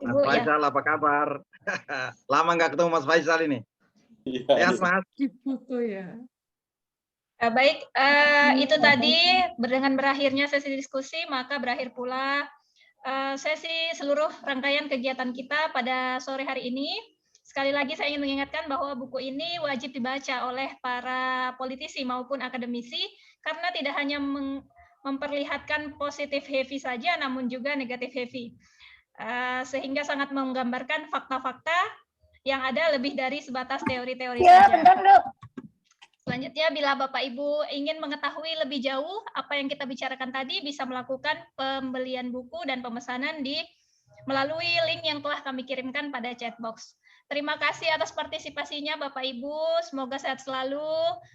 Mas Faisal, apa kabar? Lama nggak ketemu Mas Faisal ini. Ya, Mas. Ya. Baik, itu tadi dengan berakhirnya sesi diskusi, maka berakhir pula sesi seluruh rangkaian kegiatan kita pada sore hari ini. Sekali lagi saya ingin mengingatkan bahwa buku ini wajib dibaca oleh para politisi maupun akademisi karena tidak hanya memperlihatkan positif heavy saja namun juga negatif heavy. Sehingga sangat menggambarkan fakta-fakta yang ada lebih dari sebatas teori-teori saja. Selanjutnya, bila Bapak Ibu ingin mengetahui lebih jauh apa yang kita bicarakan tadi, bisa melakukan pembelian buku dan pemesanan melalui link yang telah kami kirimkan pada chat box. Terima kasih atas partisipasinya Bapak Ibu, semoga sehat selalu.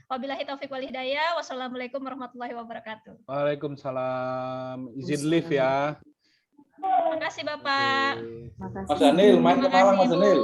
Wabillahi taufiq wal hidayah. Wassalamualaikum warahmatullahi wabarakatuh. Waalaikumsalam. Izin live ya. Terima kasih Bapak. Mas Daniel, main ke Malang Mas Daniel.